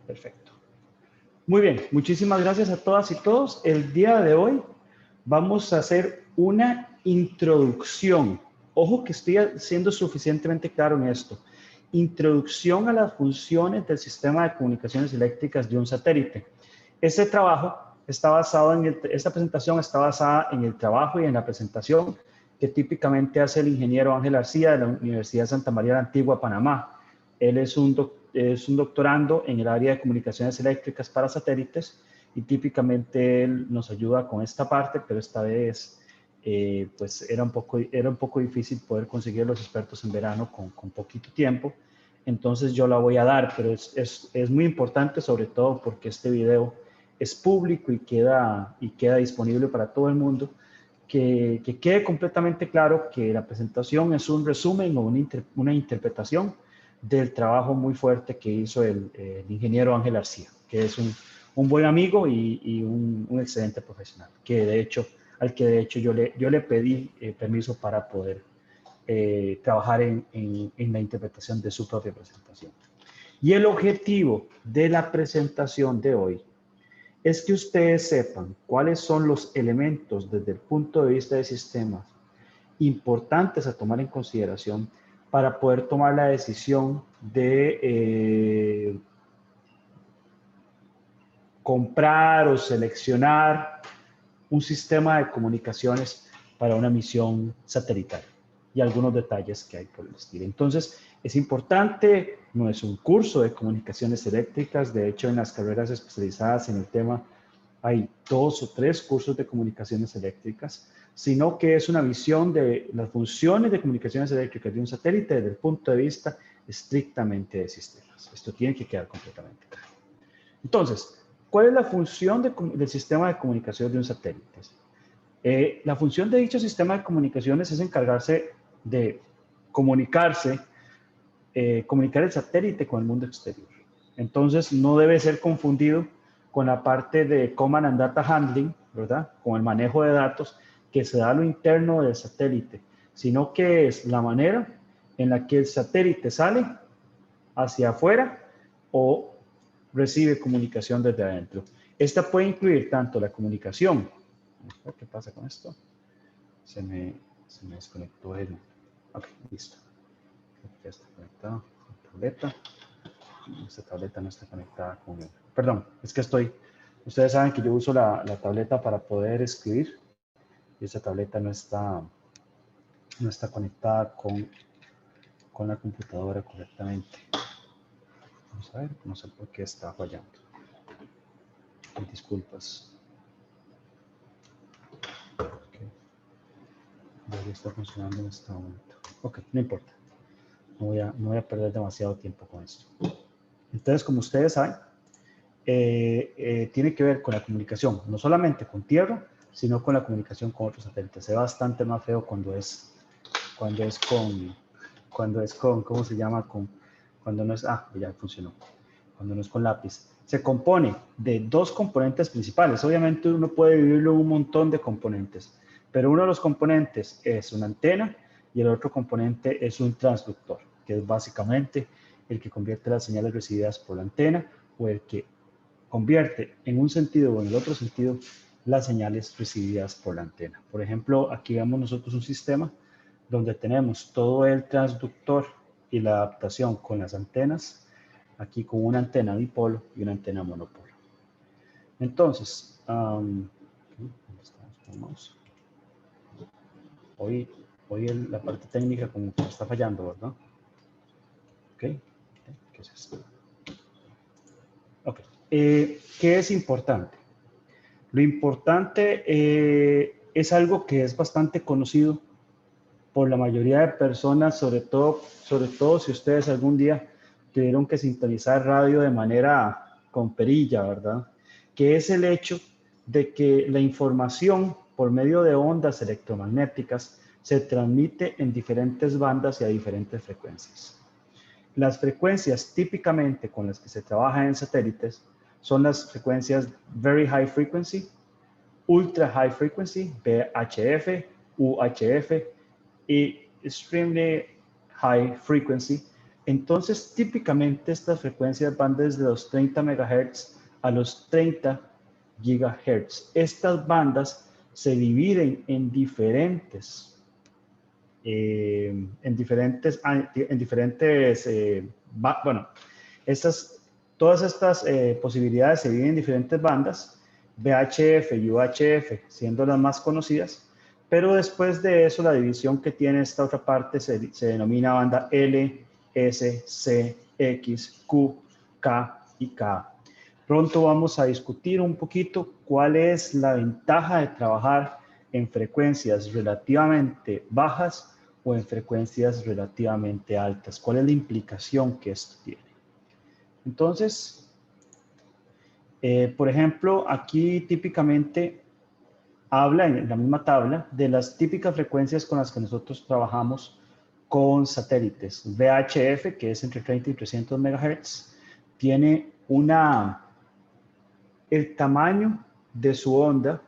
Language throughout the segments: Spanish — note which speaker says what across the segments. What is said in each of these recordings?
Speaker 1: Perfecto. Muy bien, muchísimas gracias a todas y todos. El día de hoy vamos a hacer una introducción. Ojo que estoy siendo suficientemente claro en esto. Introducción a las funciones del sistema de comunicaciones eléctricas de un satélite. Este trabajo está basado en esta presentación está basada en el trabajo y en la presentación que típicamente hace el ingeniero Ángel García de la Universidad de Santa María de la Antigua, Panamá. Él es un doctorando en el área de comunicaciones eléctricas para satélites y típicamente él nos ayuda con esta parte, pero esta vez pues era un poco difícil poder conseguir los expertos en verano con poquito tiempo. Entonces yo la voy a dar, pero es muy importante sobre todo porque este video es público y queda disponible para todo el mundo. Que quede completamente claro que la presentación es un resumen o una interpretación del trabajo muy fuerte que hizo el ingeniero Ángel García, que es un buen amigo y un excelente profesional, al que de hecho yo le pedí permiso para poder trabajar en la interpretación de su propia presentación. Y el objetivo de la presentación de hoy es que ustedes sepan cuáles son los elementos desde el punto de vista de sistemas importantes a tomar en consideración para poder tomar la decisión de comprar o seleccionar un sistema de comunicaciones para una misión satelital y algunos detalles que hay por el estilo. Entonces, es importante, no es un curso de comunicaciones eléctricas, de hecho, en las carreras especializadas en el tema hay 2 o 3 cursos de comunicaciones eléctricas, sino que es una visión de las funciones de comunicaciones eléctricas de un satélite desde el punto de vista estrictamente de sistemas. Esto tiene que quedar completamente claro. Entonces, ¿cuál es la función del sistema de comunicaciones de un satélite? La función de dicho sistema de comunicaciones es encargarse de comunicar el satélite con el mundo exterior. Entonces, no debe ser confundido con la parte de Command and Data Handling, ¿verdad? Con el manejo de datos que se da a lo interno del satélite, sino que es la manera en la que el satélite sale hacia afuera o recibe comunicación desde adentro. Esta puede incluir tanto la comunicación. ¿Qué pasa con esto? Se me desconectó el... Ok, listo. Ya está conectado con la tableta. Esta tableta no está conectada con el... Perdón, es que ustedes saben que yo uso la tableta para poder escribir y esa tableta no está conectada con la computadora correctamente. Vamos a ver, no sé por qué está fallando. Disculpas. Okay. Ya está funcionando en este momento. Ok, no importa. No voy a perder demasiado tiempo con esto. Entonces, como ustedes saben, tiene que ver con la comunicación, no solamente con tierra, sino con la comunicación con otros satélites. Se ve bastante más feo cuando es con, ¿cómo se llama? Cuando no es, ya funcionó. Cuando no es con lápiz. Se compone de 2 componentes principales. Obviamente uno puede dividirlo en un montón de componentes, pero uno de los componentes es una antena y el otro componente es un transductor, que es básicamente el que convierte las señales recibidas por la antena o el que convierte en un sentido o en el otro sentido las señales recibidas por la antena. Por ejemplo, aquí vemos nosotros un sistema donde tenemos todo el transductor y la adaptación con las antenas, aquí con una antena dipolo y una antena monopolo. Entonces, ¿dónde estamos con el mouse? Hoy la parte técnica como que está fallando, ¿verdad? Ok, ¿qué es esto? Ok, ¿qué es importante? Lo importante es algo que es bastante conocido por la mayoría de personas, sobre todo si ustedes algún día tuvieron que sintonizar radio de manera con perilla, ¿verdad? Que es el hecho de que la información por medio de ondas electromagnéticas se transmite en diferentes bandas y a diferentes frecuencias. Las frecuencias típicamente con las que se trabaja en satélites son las frecuencias Very High Frequency, Ultra High Frequency, VHF, UHF, y Extremely High Frequency, Entonces, típicamente estas frecuencias van desde los 30 MHz a los 30 GHz. Estas bandas se dividen en diferentes, bueno, todas estas posibilidades se dividen en diferentes bandas, VHF y UHF siendo las más conocidas, pero después de eso la división que tiene esta otra parte se denomina banda L, S, C, X, Q, K y K. Pronto vamos a discutir un poquito cuál es la ventaja de trabajar en frecuencias relativamente bajas o en frecuencias relativamente altas. ¿Cuál es la implicación que esto tiene? Entonces, por ejemplo, aquí típicamente habla en la misma tabla de las típicas frecuencias con las que nosotros trabajamos con satélites. VHF, que es entre 30 y 300 MHz, tiene el tamaño de su onda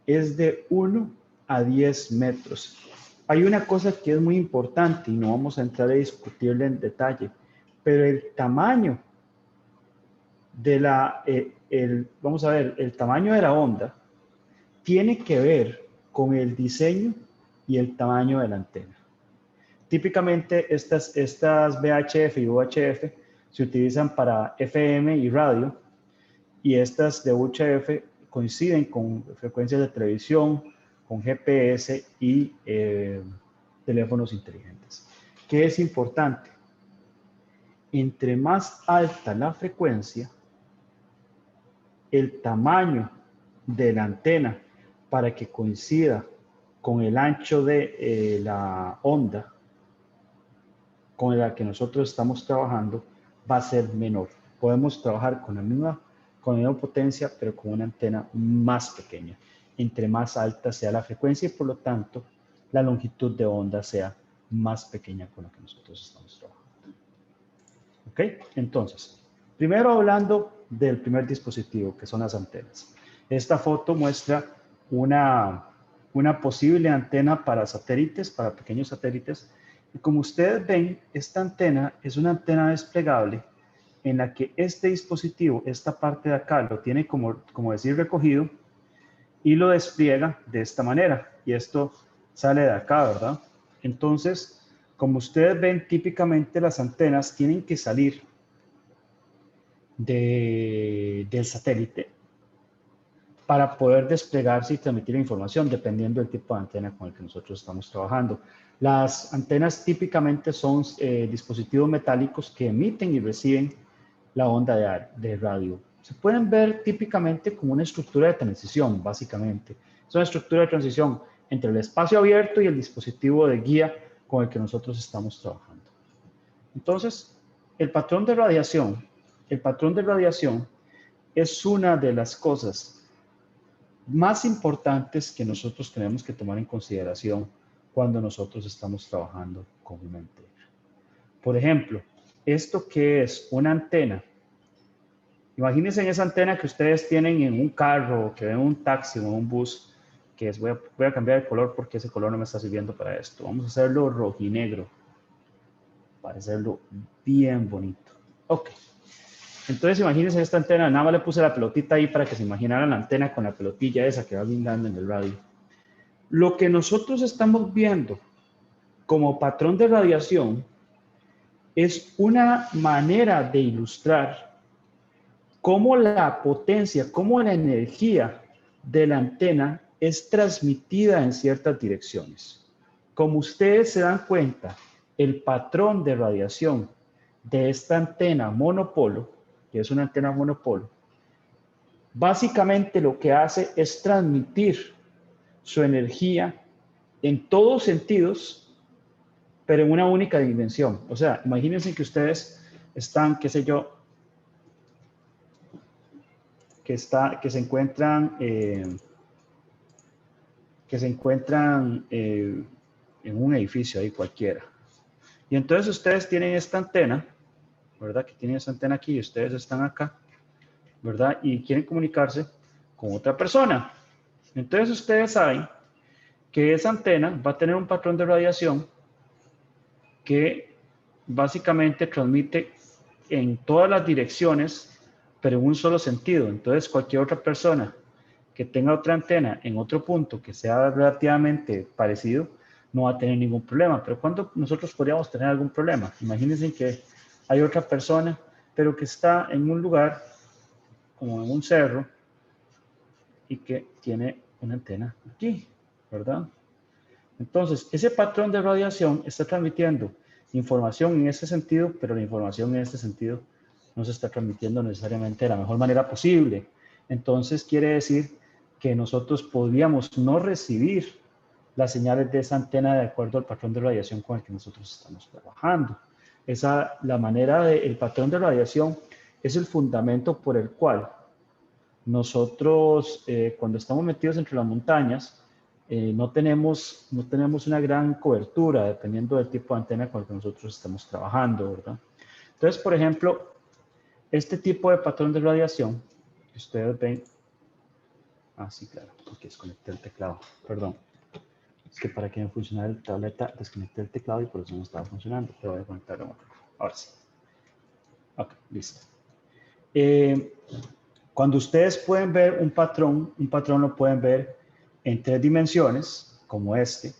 Speaker 1: es de 1 a 10 metros. Hay una cosa que es muy importante y no vamos a entrar a discutirla en detalle, pero el tamaño de vamos a ver, el tamaño de la onda tiene que ver con el diseño y el tamaño de la antena. Típicamente estas VHF y UHF se utilizan para FM y radio, y estas de UHF coinciden con frecuencias de televisión, con GPS y teléfonos inteligentes. ¿Qué es importante? Entre más alta la frecuencia, el tamaño de la antena para que coincida con el ancho de la onda con la que nosotros estamos trabajando va a ser menor. Podemos trabajar con la misma potencia, pero con una antena más pequeña. Entre más alta sea la frecuencia y por lo tanto la longitud de onda sea más pequeña con la que nosotros estamos trabajando. ¿Ok? Entonces, primero hablando del primer dispositivo, que son las antenas. Esta foto muestra una posible antena para satélites, para pequeños satélites. Y como ustedes ven, esta antena es una antena desplegable en la que este dispositivo, esta parte de acá, lo tiene como decir recogido y lo despliega de esta manera. Y esto sale de acá, ¿verdad? Entonces, como ustedes ven, típicamente las antenas tienen que salir del satélite para poder desplegarse y transmitir información, dependiendo del tipo de antena con el que nosotros estamos trabajando. Las antenas típicamente son dispositivos metálicos que emiten y reciben la onda de radio. Se pueden ver típicamente como una estructura de transición, básicamente. Es una estructura de transición entre el espacio abierto y el dispositivo de guía con el que nosotros estamos trabajando. Entonces, el patrón de radiación es una de las cosas más importantes que nosotros tenemos que tomar en consideración cuando nosotros estamos trabajando con una antena. Por ejemplo, esto que es una antena. Imagínense en esa antena que ustedes tienen en un carro, que ven en un taxi o en un bus, que es, voy a cambiar el color porque ese color no me está sirviendo para esto. Vamos a hacerlo rojinegro, para hacerlo bien bonito. Ok. Entonces imagínense esta antena, nada más le puse la pelotita ahí para que se imaginaran la antena con la pelotilla esa que va brindando en el radio. Lo que nosotros estamos viendo como patrón de radiación es una manera de ilustrar cómo la potencia, cómo la energía de la antena es transmitida en ciertas direcciones. Como ustedes se dan cuenta, el patrón de radiación de esta antena monopolo, que es una antena monopolo, básicamente lo que hace es transmitir su energía en todos sentidos, pero en una única dimensión. O sea, imagínense que ustedes están, qué sé yo, que se encuentran en un edificio ahí cualquiera. Y entonces ustedes tienen esta antena, ¿verdad? Que tienen esta antena aquí y ustedes están acá, ¿verdad? Y quieren comunicarse con otra persona. Entonces ustedes saben que esa antena va a tener un patrón de radiación que básicamente transmite en todas las direcciones, pero en un solo sentido. Entonces, cualquier otra persona que tenga otra antena en otro punto que sea relativamente parecido, no va a tener ningún problema. Pero ¿cuándo nosotros podríamos tener algún problema? Imagínense que hay otra persona, pero que está en un lugar, como en un cerro, y que tiene una antena aquí, ¿verdad? Entonces, ese patrón de radiación está transmitiendo información en este sentido, pero la información en este sentido no se está transmitiendo necesariamente de la mejor manera posible. Entonces, quiere decir que nosotros podríamos no recibir las señales de esa antena de acuerdo al patrón de radiación con el que nosotros estamos trabajando. La manera del patrón de radiación es el fundamento por el cual nosotros, cuando estamos metidos entre las montañas, no tenemos una gran cobertura dependiendo del tipo de antena con el que nosotros estamos trabajando, ¿verdad? Entonces, por ejemplo, este tipo de patrón de radiación que ustedes ven, sí, claro, porque desconecté el teclado, perdón. Es que para que me funcionara el tableta, desconecté el teclado y por eso no estaba funcionando. Te voy a conectar otro. Ahora sí. Ok, listo. Cuando ustedes pueden ver un patrón lo pueden ver en 3 dimensiones, como este,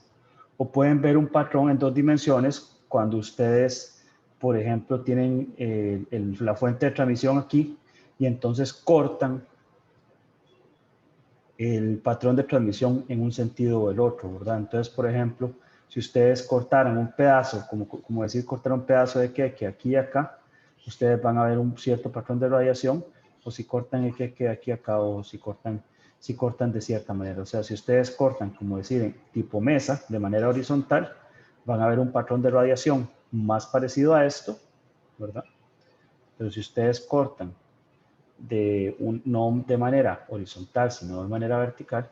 Speaker 1: o pueden ver un patrón en 2 dimensiones cuando ustedes, por ejemplo, tienen la fuente de transmisión aquí y entonces cortan el patrón de transmisión en un sentido o el otro, ¿verdad? Entonces, por ejemplo, si ustedes cortaran un pedazo, como decir cortar un pedazo de que aquí y acá, ustedes van a ver un cierto patrón de radiación, o si cortan el que aquí y acá, o si cortan de cierta manera. O sea, si ustedes cortan, como decir, tipo mesa, de manera horizontal, van a ver un patrón de radiación más parecido a esto, ¿verdad? Pero si ustedes cortan no de manera horizontal, sino de manera vertical,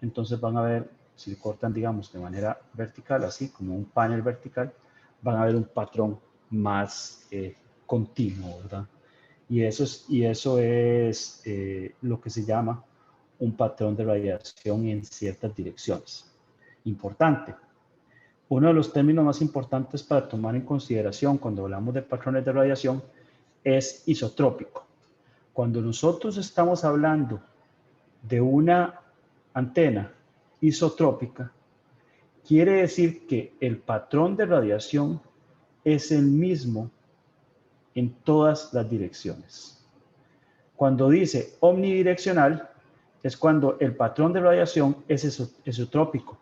Speaker 1: entonces van a ver, si cortan, digamos, de manera vertical, así como un panel vertical, van a ver un patrón más continuo, ¿verdad? Y eso es lo que se llama un patrón de radiación en ciertas direcciones. Importante. Uno de los términos más importantes para tomar en consideración cuando hablamos de patrones de radiación es isotrópico. Cuando nosotros estamos hablando de una antena isotrópica, quiere decir que el patrón de radiación es el mismo en todas las direcciones. Cuando dice omnidireccional, es cuando el patrón de radiación es isotrópico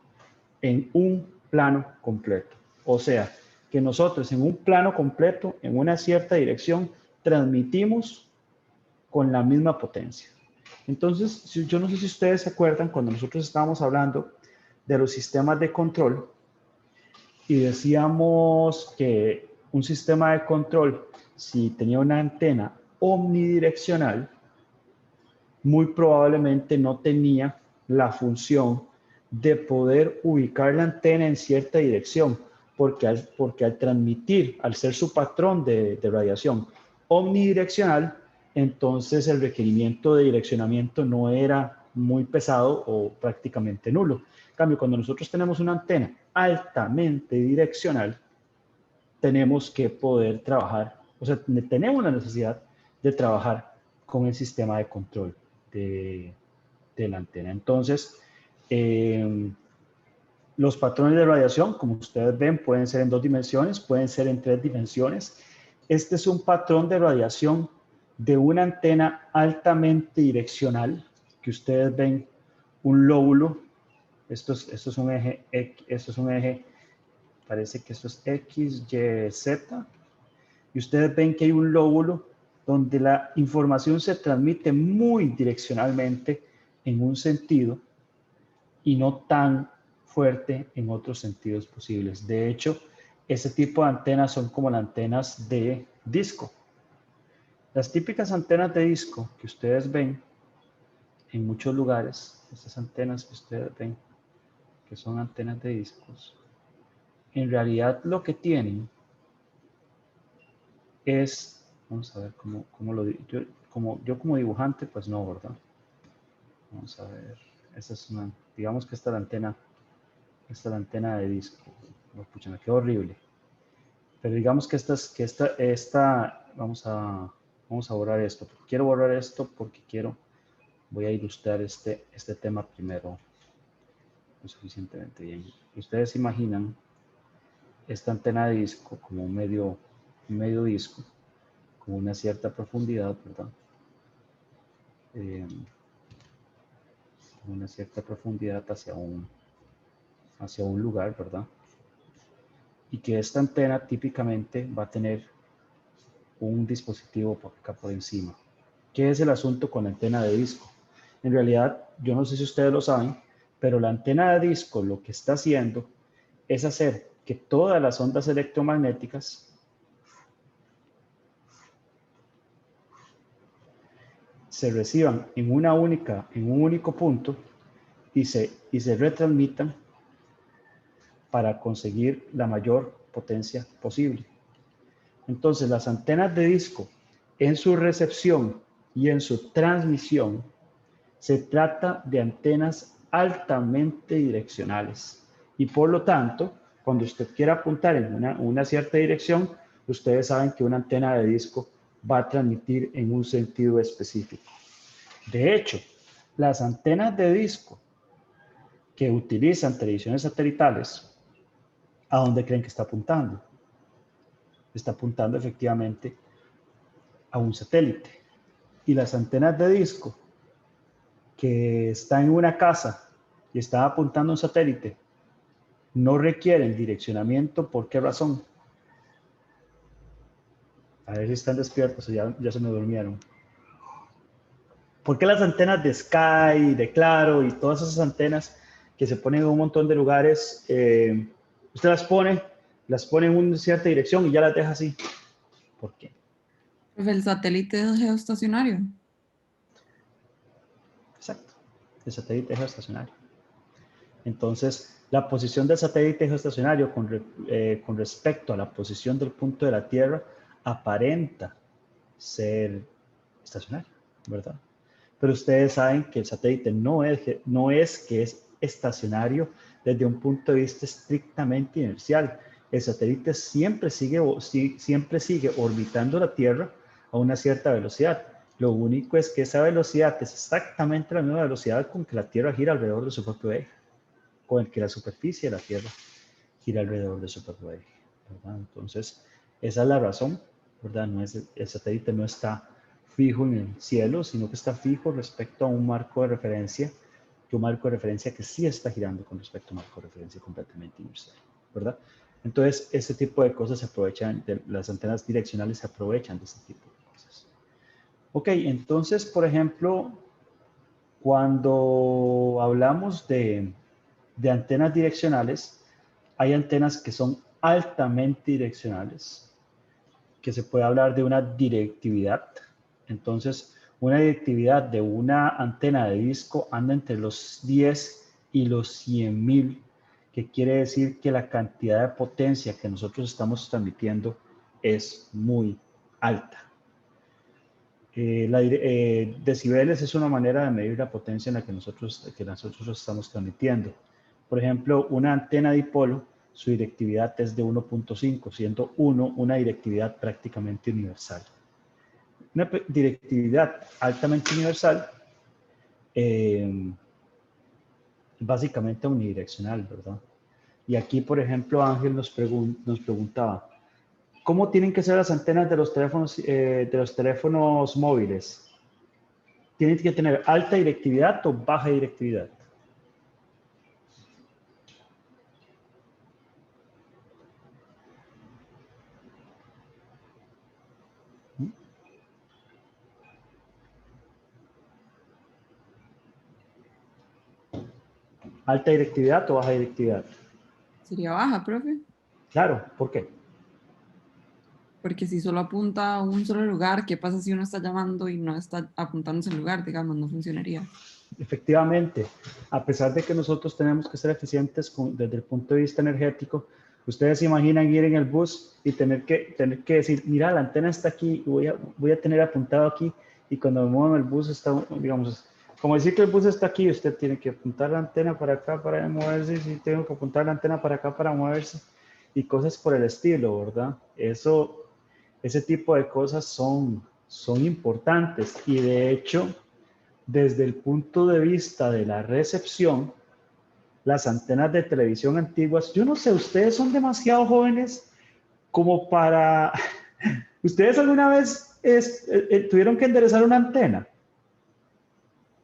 Speaker 1: en un plano completo. O sea, que nosotros en un plano completo, en una cierta dirección, transmitimos con la misma potencia. Entonces, yo no sé si ustedes se acuerdan cuando nosotros estábamos hablando de los sistemas de control y decíamos que un sistema de control, si tenía una antena omnidireccional, muy probablemente no tenía la función de poder ubicar la antena en cierta dirección, porque al transmitir, al ser su patrón de radiación omnidireccional, entonces el requerimiento de direccionamiento no era muy pesado o prácticamente nulo. En cambio, cuando nosotros tenemos una antena altamente direccional, tenemos que poder trabajar, o sea, tenemos la necesidad de trabajar con el sistema de control de la antena. Entonces, los patrones de radiación, como ustedes ven, pueden ser en 2 dimensiones, pueden ser en 3 dimensiones. Este es un patrón de radiación de una antena altamente direccional, que ustedes ven un lóbulo. Esto es un eje, parece que esto es X, Y, Z. Y ustedes ven que hay un lóbulo donde la información se transmite muy direccionalmente en un sentido y no tan fuerte en otros sentidos posibles. De hecho, ese tipo de antenas son como las antenas de disco. Las típicas antenas de disco que ustedes ven en muchos lugares, estas antenas que ustedes ven, que son antenas de discos, en realidad lo que tienen es, vamos a ver cómo lo digo, yo como dibujante, pues no, ¿verdad? Vamos a ver, esta es una, digamos que esta es la antena de disco. Oh, pucha, me quedó horrible. Pero digamos que vamos a borrar esto. Quiero borrar esto porque voy a ilustrar este tema primero lo suficientemente bien. Ustedes imaginan esta antena de disco como un medio disco con una cierta profundidad, ¿verdad? Con una cierta profundidad hacia un lugar, ¿verdad? Y que esta antena típicamente va a tener un dispositivo por acá por encima. ¿Qué es el asunto con la antena de disco? En realidad, yo no sé si ustedes lo saben, pero la antena de disco lo que está haciendo es hacer que todas las ondas electromagnéticas se reciban en un único punto y se retransmitan para conseguir la mayor potencia posible. Entonces, las antenas de disco, en su recepción y en su transmisión, se trata de antenas altamente direccionales. Y por lo tanto, cuando usted quiera apuntar en una cierta dirección, ustedes saben que una antena de disco va a transmitir en un sentido específico. De hecho, las antenas de disco que utilizan televisiones satelitales, ¿a dónde creen que está apuntando? Está apuntando efectivamente a un satélite. Y las antenas de disco que están en una casa y están apuntando a un satélite no requieren direccionamiento. ¿Por qué razón? A ver si están despiertos o ya se me durmieron. ¿Por qué las antenas de Sky, de Claro y todas esas antenas que se ponen en un montón de lugares, usted las pone en una cierta dirección y ya las deja así? ¿Por qué?
Speaker 2: Profe, el satélite es geoestacionario.
Speaker 1: Exacto. El satélite es geoestacionario. Entonces, la posición del satélite geoestacionario con respecto a la posición del punto de la Tierra aparenta ser estacionario, ¿verdad? Pero ustedes saben que el satélite no es que es estacionario desde un punto de vista estrictamente inercial. El satélite siempre sigue orbitando la Tierra a una cierta velocidad. Lo único es que esa velocidad es exactamente la misma velocidad con que la Tierra gira alrededor de su propio eje, con el que la superficie de la Tierra gira alrededor de su propio eje, ¿verdad? Entonces, esa es la razón, ¿verdad? El satélite no está fijo en el cielo, sino que está fijo respecto a un marco de referencia, que sí está girando con respecto a un marco de referencia completamente inercial, ¿verdad? Entonces, este tipo de cosas se aprovechan, las antenas direccionales se aprovechan de este tipo de cosas. Ok, entonces, por ejemplo, cuando hablamos de antenas direccionales, hay antenas que son altamente direccionales, que se puede hablar de una directividad. Entonces, una directividad de una antena de disco anda entre los 10 y los 100.000, que quiere decir que la cantidad de potencia que nosotros estamos transmitiendo es muy alta. Decibeles es una manera de medir la potencia en la que nosotros estamos transmitiendo. Por ejemplo, una antena dipolo, su directividad es de 1.5, siendo 1 una directividad prácticamente universal. Una directividad altamente universal, básicamente unidireccional, ¿verdad? Y aquí, por ejemplo, Ángel nos preguntaba, ¿cómo tienen que ser las antenas de los teléfonos móviles? ¿Tienen que tener alta directividad o baja directividad? ¿Alta directividad o baja directividad?
Speaker 2: Sería baja, profe.
Speaker 1: Claro, ¿por qué?
Speaker 2: Porque si solo apunta a un solo lugar, ¿qué pasa si uno está llamando y no está apuntando a ese lugar? Digamos, no funcionaría.
Speaker 1: Efectivamente, a pesar de que nosotros tenemos que ser eficientes desde el punto de vista energético, ustedes se imaginan ir en el bus y tener que decir, mira, la antena está aquí, voy a tener apuntado aquí, y cuando me muevo en el bus está, digamos, como decir que el bus está aquí, usted tiene que apuntar la antena para acá para moverse, y si tengo que apuntar la antena para acá para moverse, y cosas por el estilo, ¿verdad? Ese tipo de cosas son importantes y de hecho, desde el punto de vista de la recepción, las antenas de televisión antiguas, yo no sé, ustedes son demasiado jóvenes como para... ¿Ustedes alguna vez tuvieron que enderezar una antena?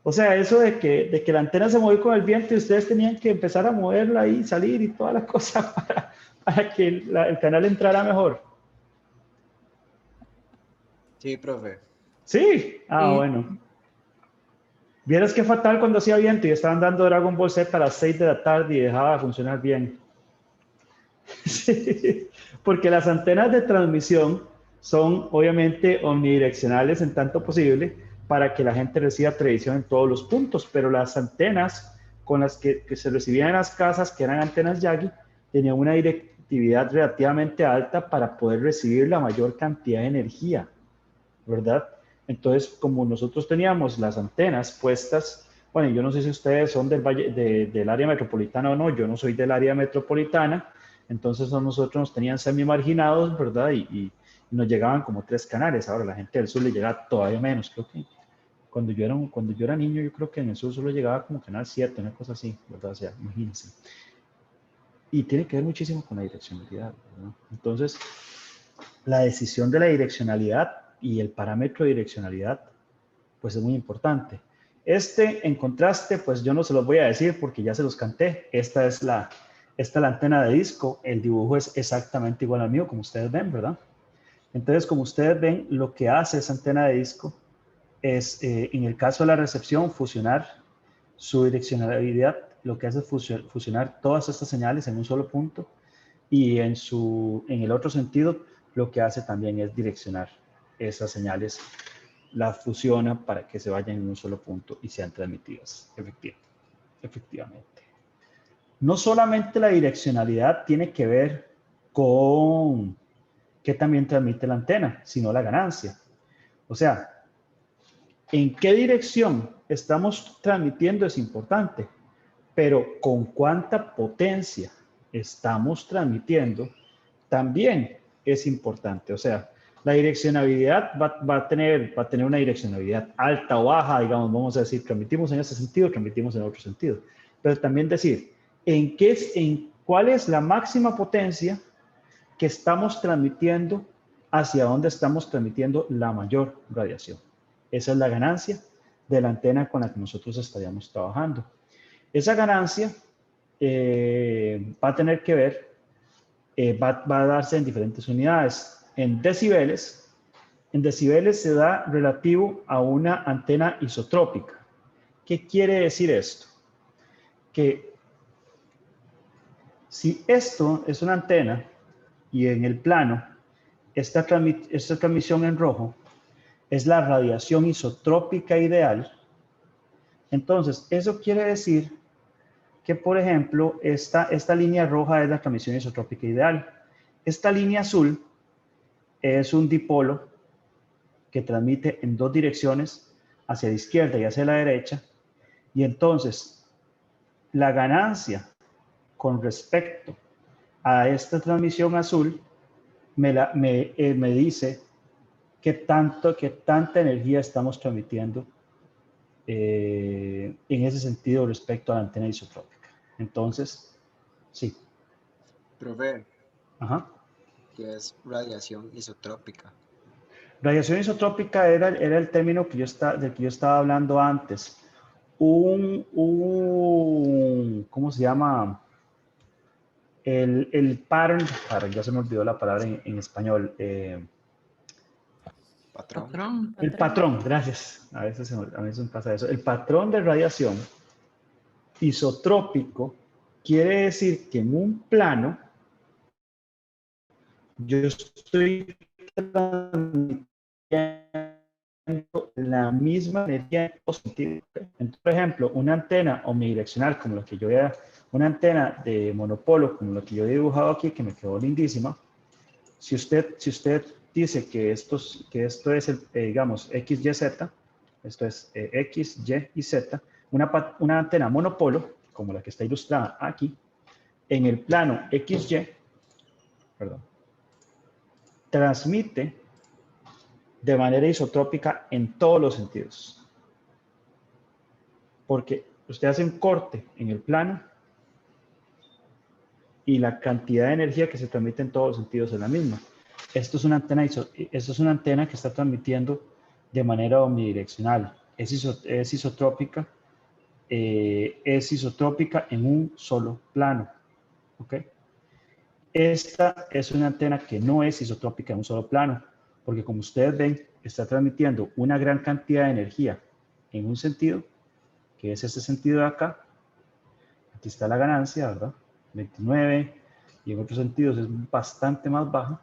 Speaker 1: O sea, eso de que la antena se movió con el viento y ustedes tenían que empezar a moverla y salir y toda la cosa para que el canal entrara mejor.
Speaker 3: Sí, profe.
Speaker 1: Sí,
Speaker 2: Sí.
Speaker 1: bueno. Vieras qué fatal cuando hacía viento y estaban dando Dragon Ball Z a las 6 de la tarde y dejaba de funcionar bien. Sí, porque las antenas de transmisión son obviamente omnidireccionales en tanto posible para que la gente reciba televisión en todos los puntos, pero las antenas con las que se recibían en las casas, que eran antenas Yagi, tenían una directividad relativamente alta para poder recibir la mayor cantidad de energía, ¿verdad? Entonces, como nosotros teníamos las antenas puestas, bueno, yo no sé si ustedes son del área metropolitana o no, yo no soy del área metropolitana, entonces a nosotros nos tenían semi-marginados, ¿verdad? Y nos llegaban como 3 canales, ahora la gente del sur le llega todavía menos, creo que cuando yo era niño, yo creo que en el sur solo llegaba como canal 7, una cosa así, ¿verdad? O sea, imagínense. Y tiene que ver muchísimo con la direccionalidad, ¿verdad? Entonces, la decisión de la direccionalidad y el parámetro de direccionalidad, pues es muy importante. En contraste, pues yo no se los voy a decir porque ya se los canté. Esta es la antena de disco. El dibujo es exactamente igual al mío, como ustedes ven, ¿verdad? Entonces, como ustedes ven, lo que hace esa antena de disco es, en el caso de la recepción, fusionar su direccionalidad. Lo que hace es fusionar todas estas señales en un solo punto y en el otro sentido, lo que hace también es direccionar esas señales, las fusiona para que se vayan en un solo punto y sean transmitidas efectivamente. No solamente la direccionalidad tiene que ver con qué también transmite la antena, sino la ganancia. O sea, en qué dirección estamos transmitiendo es importante, pero con cuánta potencia estamos transmitiendo también es importante. O sea, la direccionalidad va a tener una direccionalidad alta o baja, digamos, vamos a decir, transmitimos en ese sentido, transmitimos en otro sentido. Pero también decir, ¿cuál es la máxima potencia que estamos transmitiendo, hacia dónde estamos transmitiendo la mayor radiación? Esa es la ganancia de la antena con la que nosotros estaríamos trabajando. Esa ganancia va a tener que ver, va a darse en diferentes unidades. En decibeles se da relativo a una antena isotrópica. ¿Qué quiere decir esto? Que si esto es una antena y en el plano, esta transmisión en rojo es la radiación isotrópica ideal, entonces eso quiere decir que, por ejemplo, esta línea roja es la transmisión isotrópica ideal. Esta línea azul es un dipolo que transmite en 2 direcciones, hacia la izquierda y hacia la derecha, y entonces la ganancia con respecto a esta transmisión azul me dice qué tanta energía estamos transmitiendo en ese sentido respecto a la antena isotrópica. Entonces, sí.
Speaker 3: Profe,
Speaker 1: Ajá.
Speaker 3: ¿qué es radiación isotrópica?
Speaker 1: Radiación isotrópica era el término del que yo estaba hablando antes. ¿Cómo se llama? El pattern, ya se me olvidó la palabra en español.
Speaker 3: Patrón.
Speaker 1: El patrón, gracias. A veces me pasa eso. El patrón de radiación isotrópico quiere decir que en un plano yo estoy transmitiendo la misma energía positiva. Entonces, por ejemplo, una antena omnidireccional como la que yo vea, una antena de monopolo como la que yo he dibujado aquí, que me quedó lindísima. Si usted dice que esto es digamos, XYZ, esto es X, Y y Z, una antena monopolo, como la que está ilustrada aquí, en el plano XY, perdón, transmite de manera isotrópica en todos los sentidos. Porque usted hace un corte en el plano y la cantidad de energía que se transmite en todos los sentidos es la misma. Esto es una antena que está transmitiendo de manera omnidireccional. Es isotrópica en un solo plano. ¿Ok? Esta es una antena que no es isotrópica en un solo plano, porque como ustedes ven, está transmitiendo una gran cantidad de energía en un sentido, que es este sentido de acá. Aquí está la ganancia, ¿verdad? 29, y en otros sentidos es bastante más baja,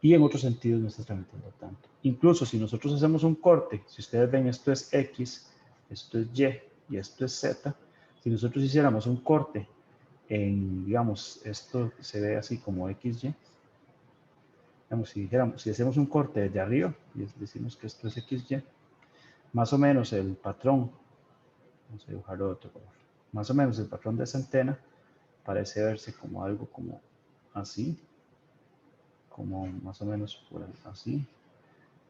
Speaker 1: y en otros sentidos no está transmitiendo tanto. Incluso si nosotros hacemos un corte, si ustedes ven, esto es X, esto es Y, y esto es Z, si nosotros hiciéramos un corte en, digamos, esto se ve así como XY, digamos, si hacemos un corte desde arriba, y decimos que esto es XY, más o menos el patrón, vamos a dibujarlo de otro color, más o menos el patrón de esa antena parece verse como algo como así, como más o menos por así,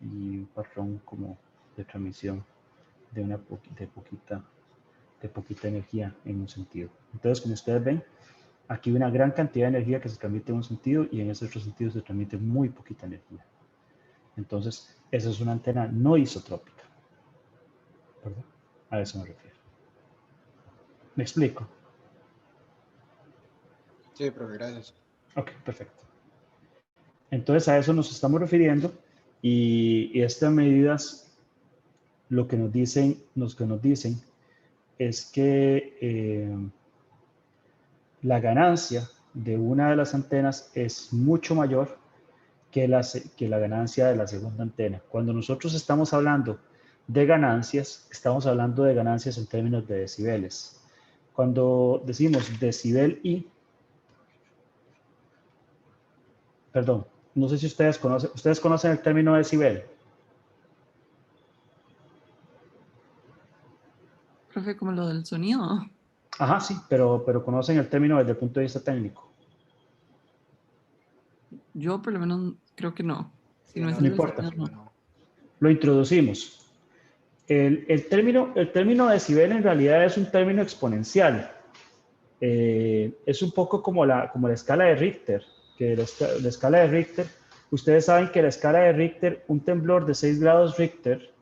Speaker 1: y un patrón como de transmisión de poquita energía en un sentido. Entonces, como ustedes ven, aquí hay una gran cantidad de energía que se transmite en un sentido y en ese otro sentido se transmite muy poquita energía. Entonces, esa es una antena no isotrópica. ¿Verdad? A eso me refiero. ¿Me explico?
Speaker 3: Sí, profe, gracias.
Speaker 1: Ok, perfecto. Entonces, a eso nos estamos refiriendo y estas medidas lo que nos dicen es que la ganancia de una de las antenas es mucho mayor que la ganancia de la segunda antena. Cuando nosotros estamos hablando de ganancias, estamos hablando de ganancias en términos de decibeles. Cuando decimos decibel I, perdón, no sé si ustedes conocen el término decibel.
Speaker 2: Profe, como lo del sonido.
Speaker 1: Ajá, sí, pero conocen el término desde el punto de vista técnico.
Speaker 2: Yo por lo menos creo que no. Si
Speaker 3: Sí,
Speaker 2: no es
Speaker 3: no,
Speaker 1: No
Speaker 2: el del
Speaker 1: importa,
Speaker 2: sonido, no.
Speaker 3: no.
Speaker 1: lo introducimos. El término decibel en realidad es un término exponencial. Es un poco como la escala de Richter, que la escala de Richter, ustedes saben que la escala de Richter, un temblor de 6 grados Richter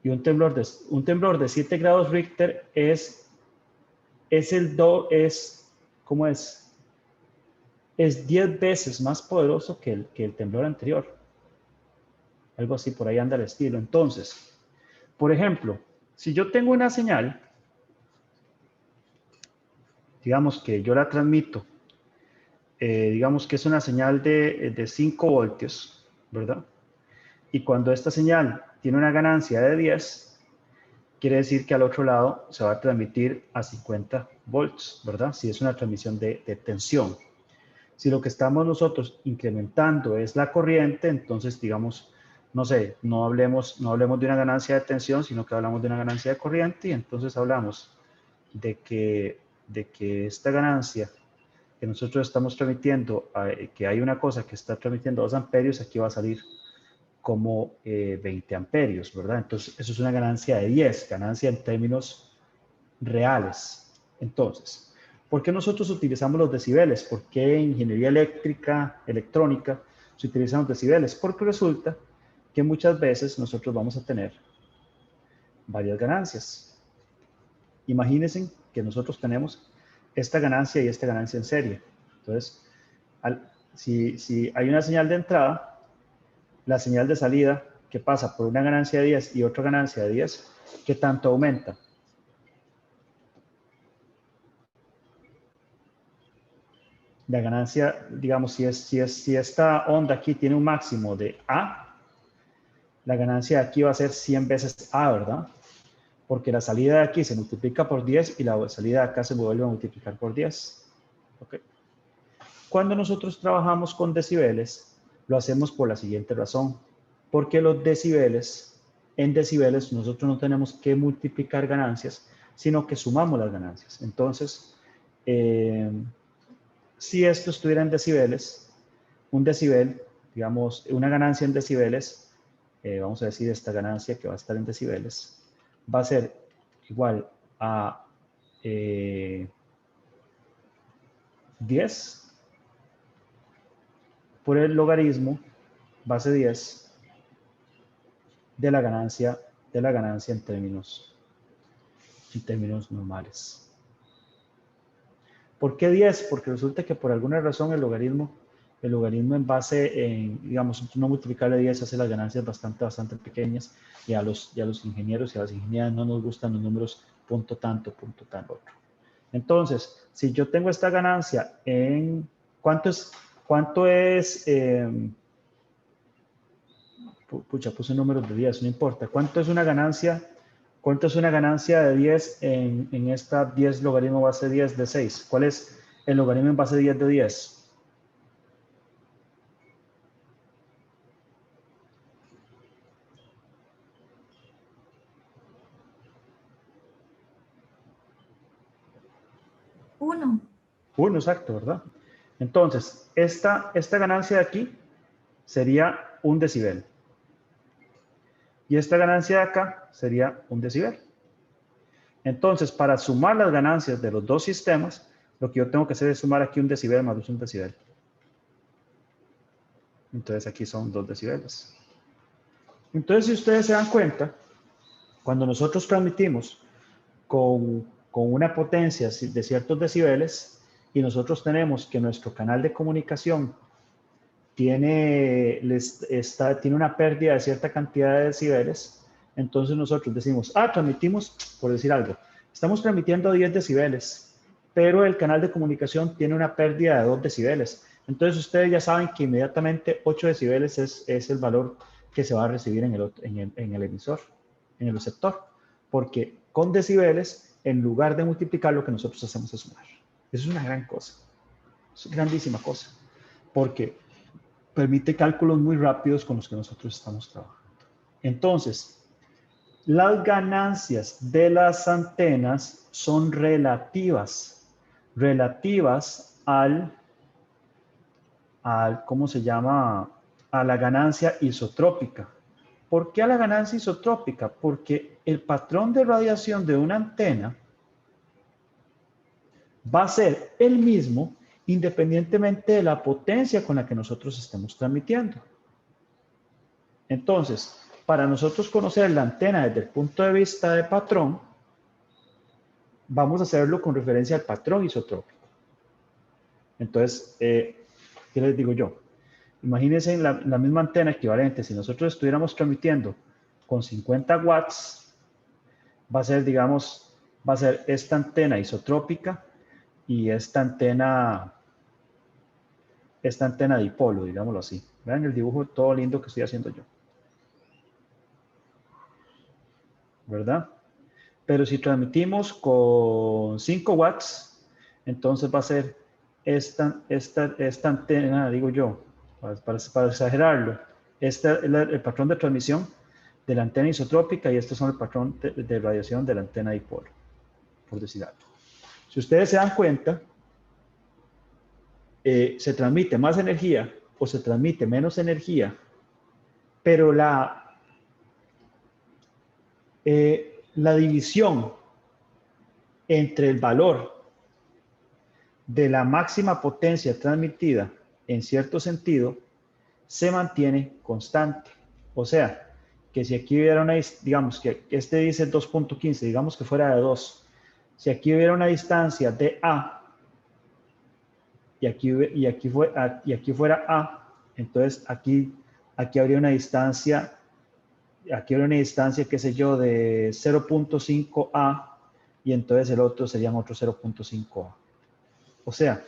Speaker 1: y un temblor de 7 grados Richter ¿cómo es? Es 10 veces más poderoso que el temblor anterior. Algo así, por ahí anda el estilo. Entonces, por ejemplo, si yo tengo una señal, digamos que yo la transmito, digamos que es una señal de 5 voltios, ¿verdad? Y cuando esta señal tiene una ganancia de 10, quiere decir que al otro lado se va a transmitir a 50 volts, ¿verdad? Si es una transmisión de tensión. Si lo que estamos nosotros incrementando es la corriente, entonces digamos, no sé, no hablemos de una ganancia de tensión, sino que hablamos de una ganancia de corriente y entonces hablamos de que esta ganancia que nosotros estamos transmitiendo, que hay una cosa que está transmitiendo 2 amperios, aquí va a salir como 20 amperios, ¿verdad? Entonces, eso es una ganancia de 10, ganancia en términos reales. Entonces, ¿por qué nosotros utilizamos los decibeles? ¿Por qué en ingeniería electrónica, se utilizan los decibeles? Porque resulta que muchas veces nosotros vamos a tener varias ganancias. Imagínense que nosotros tenemos esta ganancia y esta ganancia en serie. Entonces, si hay una señal de entrada, la señal de salida que pasa por una ganancia de 10 y otra ganancia de 10, ¿qué tanto aumenta? La ganancia, digamos, si esta onda aquí tiene un máximo de A, la ganancia de aquí va a ser 100 veces A, ¿verdad? Porque la salida de aquí se multiplica por 10 y la salida de acá se vuelve a multiplicar por 10. ¿Okay? Cuando nosotros trabajamos con decibeles, lo hacemos por la siguiente razón. Porque los decibeles, en decibeles nosotros no tenemos que multiplicar ganancias, sino que sumamos las ganancias. Entonces, si esto estuviera en decibeles, un decibel, digamos, una ganancia en decibeles, vamos a decir esta ganancia que va a estar en decibeles, va a ser igual a 10 por el logaritmo base 10 de la ganancia en términos normales. ¿Por qué 10? Porque resulta que por alguna razón el logaritmo en base en, digamos, no multiplicarle 10 hace las ganancias bastante pequeñas y a los ingenieros y a las ingenieras no nos gustan los números punto tanto, punto tan otro. Entonces, si yo tengo esta ganancia en, ¿cuánto es, pucha, puse números de 10, no importa, ¿cuánto es una ganancia de 10 en esta 10 logaritmo base 10 de 6? ¿Cuál es el logaritmo en base 10 de 10?
Speaker 4: Uno.
Speaker 1: 1, exacto, ¿verdad? Entonces, esta ganancia de aquí sería 1 decibel. Y esta ganancia de acá sería 1 decibel. Entonces, para sumar las ganancias de los dos sistemas, lo que yo tengo que hacer es sumar aquí 1 decibel más 1 decibel. Entonces, aquí son 2 decibeles. Entonces, si ustedes se dan cuenta, cuando nosotros transmitimos con una potencia de ciertos decibeles y nosotros tenemos que nuestro canal de comunicación tiene una pérdida de cierta cantidad de decibeles, entonces nosotros decimos, transmitimos, por decir algo, estamos transmitiendo 10 decibeles, pero el canal de comunicación tiene una pérdida de 2 decibeles. Entonces ustedes ya saben que inmediatamente 8 decibeles es el valor que se va a recibir en el emisor, en el receptor, porque con decibeles, en lugar de multiplicar, lo que nosotros hacemos es sumar. Eso es una gran cosa, es una grandísima cosa, porque permite cálculos muy rápidos con los que nosotros estamos trabajando. Entonces, las ganancias de las antenas son relativas al ¿cómo se llama? A la ganancia isotrópica. ¿Por qué a la ganancia isotrópica? Porque el patrón de radiación de una antena va a ser el mismo independientemente de la potencia con la que nosotros estemos transmitiendo. Entonces, para nosotros conocer la antena desde el punto de vista de patrón, vamos a hacerlo con referencia al patrón isotrópico. Entonces, ¿qué les digo yo? Imagínense la misma antena equivalente. Si nosotros estuviéramos transmitiendo con 50 watts, va a ser, digamos, esta antena isotrópica y esta antena dipolo, digámoslo así. Vean el dibujo todo lindo que estoy haciendo yo. ¿Verdad? Pero si transmitimos con 5 watts, entonces va a ser esta antena, digo yo, para exagerarlo, este es el patrón de transmisión de la antena isotrópica y estos son el patrón de radiación de la antena dipolo, por decir algo. Si ustedes se dan cuenta, se transmite más energía o se transmite menos energía, pero la división entre el valor de la máxima potencia transmitida en cierto sentido se mantiene constante. O sea, que si aquí hubiera digamos que este dice 2.15, digamos que fuera de 2. Si aquí hubiera una distancia de A y aquí fuera A, entonces aquí habría una distancia, qué sé yo, de 0.5 A y entonces el otro serían otro 0.5 A. O sea,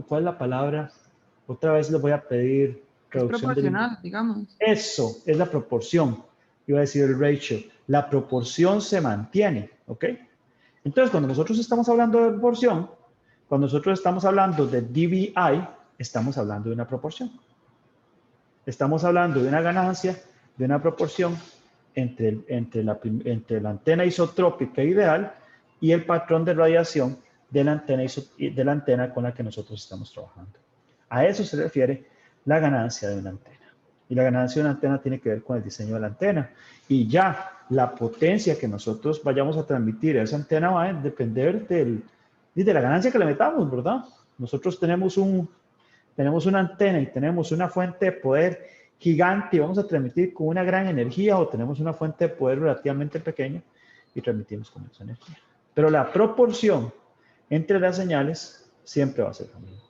Speaker 1: ¿cuál es la palabra? Otra vez les voy a pedir
Speaker 2: Es proporcional, digamos.
Speaker 1: Eso es la proporción. Iba a decir el ratio. La proporción se mantiene, ¿ok? Entonces, cuando nosotros estamos hablando de proporción, cuando nosotros estamos hablando de dBi, estamos hablando de una proporción. Estamos hablando de una ganancia, de una proporción entre la antena isotrópica ideal y el patrón de radiación de la antena, de la antena con la que nosotros estamos trabajando. A eso se refiere la ganancia de una antena. Y la ganancia de una antena tiene que ver con el diseño de la antena. Y ya la potencia que nosotros vayamos a transmitir a esa antena va a depender de la ganancia que le metamos, ¿verdad? Nosotros tenemos una antena y tenemos una fuente de poder gigante y vamos a transmitir con una gran energía, o tenemos una fuente de poder relativamente pequeña y transmitimos con esa energía. Pero la proporción entre las señales siempre va a ser la misma.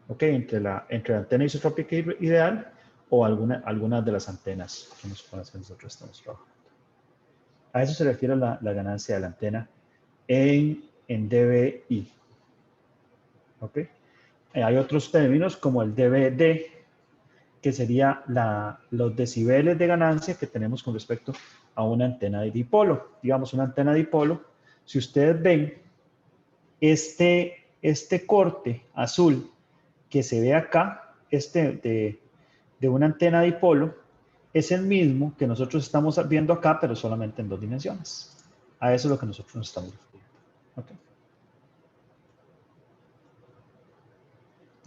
Speaker 1: ¿Ok? Entre la antena isotrópica ideal o algunas de las antenas con las que nosotros estamos trabajando. A eso se refiere la ganancia de la antena en dBi. ¿Ok? Hay otros términos como el dBd, que sería los decibeles de ganancia que tenemos con respecto a una antena de dipolo. Digamos, una antena de dipolo, si ustedes ven este corte azul que se ve acá, de una antena dipolo, es el mismo que nosotros estamos viendo acá, pero solamente en 2 dimensiones. A eso es lo que nosotros nos estamos refiriendo. Okay.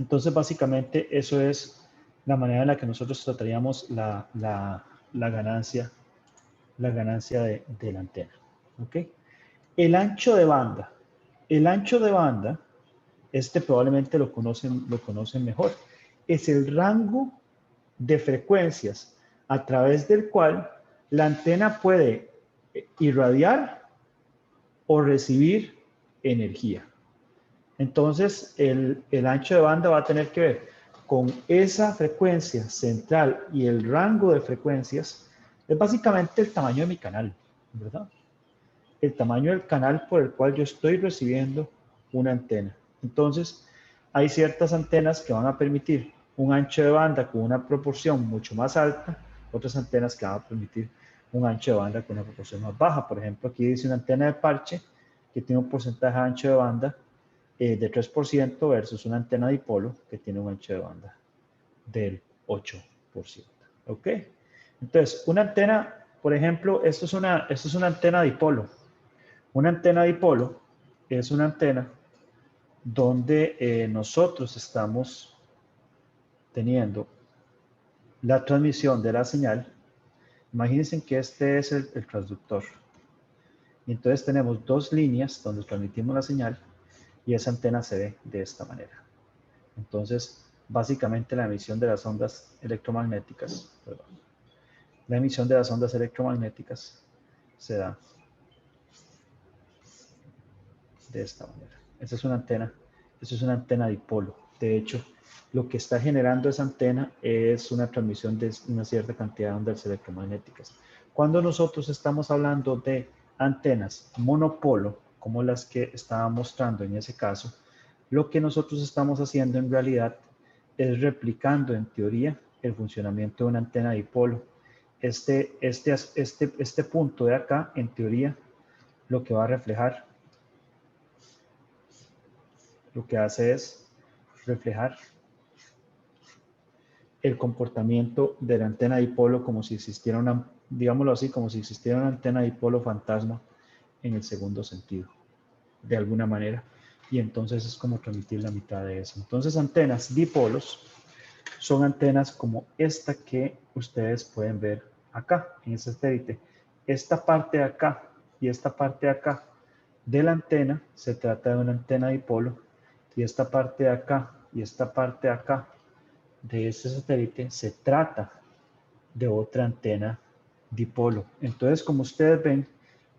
Speaker 1: Entonces, básicamente, eso es la manera en la que nosotros trataríamos la ganancia de la antena. ¿Okay? El ancho de banda. El ancho de banda, probablemente lo conocen mejor. Es el rango de frecuencias a través del cual la antena puede irradiar o recibir energía. Entonces, el ancho de banda va a tener que ver con esa frecuencia central, y el rango de frecuencias es básicamente el tamaño de mi canal, ¿verdad? El tamaño del canal por el cual yo estoy recibiendo una antena. Entonces, hay ciertas antenas que van a permitir un ancho de banda con una proporción mucho más alta, otras antenas que van a permitir un ancho de banda con una proporción más baja. Por ejemplo, aquí dice una antena de parche que tiene un porcentaje de ancho de banda de 3% versus una antena dipolo que tiene un ancho de banda del 8%. ¿Ok? Entonces, una antena, por ejemplo, esto es una antena dipolo. Una antena dipolo es una antena donde nosotros estamos teniendo la transmisión de la señal. Imagínense que este es el transductor. Y entonces tenemos 2 líneas donde transmitimos la señal y esa antena se ve de esta manera. Entonces, básicamente la emisión de las ondas electromagnéticas, la emisión de las ondas electromagnéticas se da de esta manera. Esta es una antena dipolo. De hecho, lo que está generando esa antena es una transmisión de una cierta cantidad de ondas electromagnéticas. Cuando nosotros estamos hablando de antenas monopolo, como las que estaba mostrando en ese caso, lo que nosotros estamos haciendo en realidad es replicando en teoría el funcionamiento de una antena dipolo. Este punto de acá, en teoría, lo que va a reflejar, lo que hace es reflejar el comportamiento de la antena dipolo como si existiera una, digámoslo así, como si existiera una antena dipolo fantasma en el segundo sentido, de alguna manera. Y entonces es como transmitir la mitad de eso. Entonces, antenas dipolos son antenas como esta que ustedes pueden ver acá, en ese satélite. Esta parte de acá y esta parte de acá de la antena se trata de una antena dipolo, y esta parte de acá y esta parte de acá de este satélite se trata de otra antena dipolo. Entonces, como ustedes ven,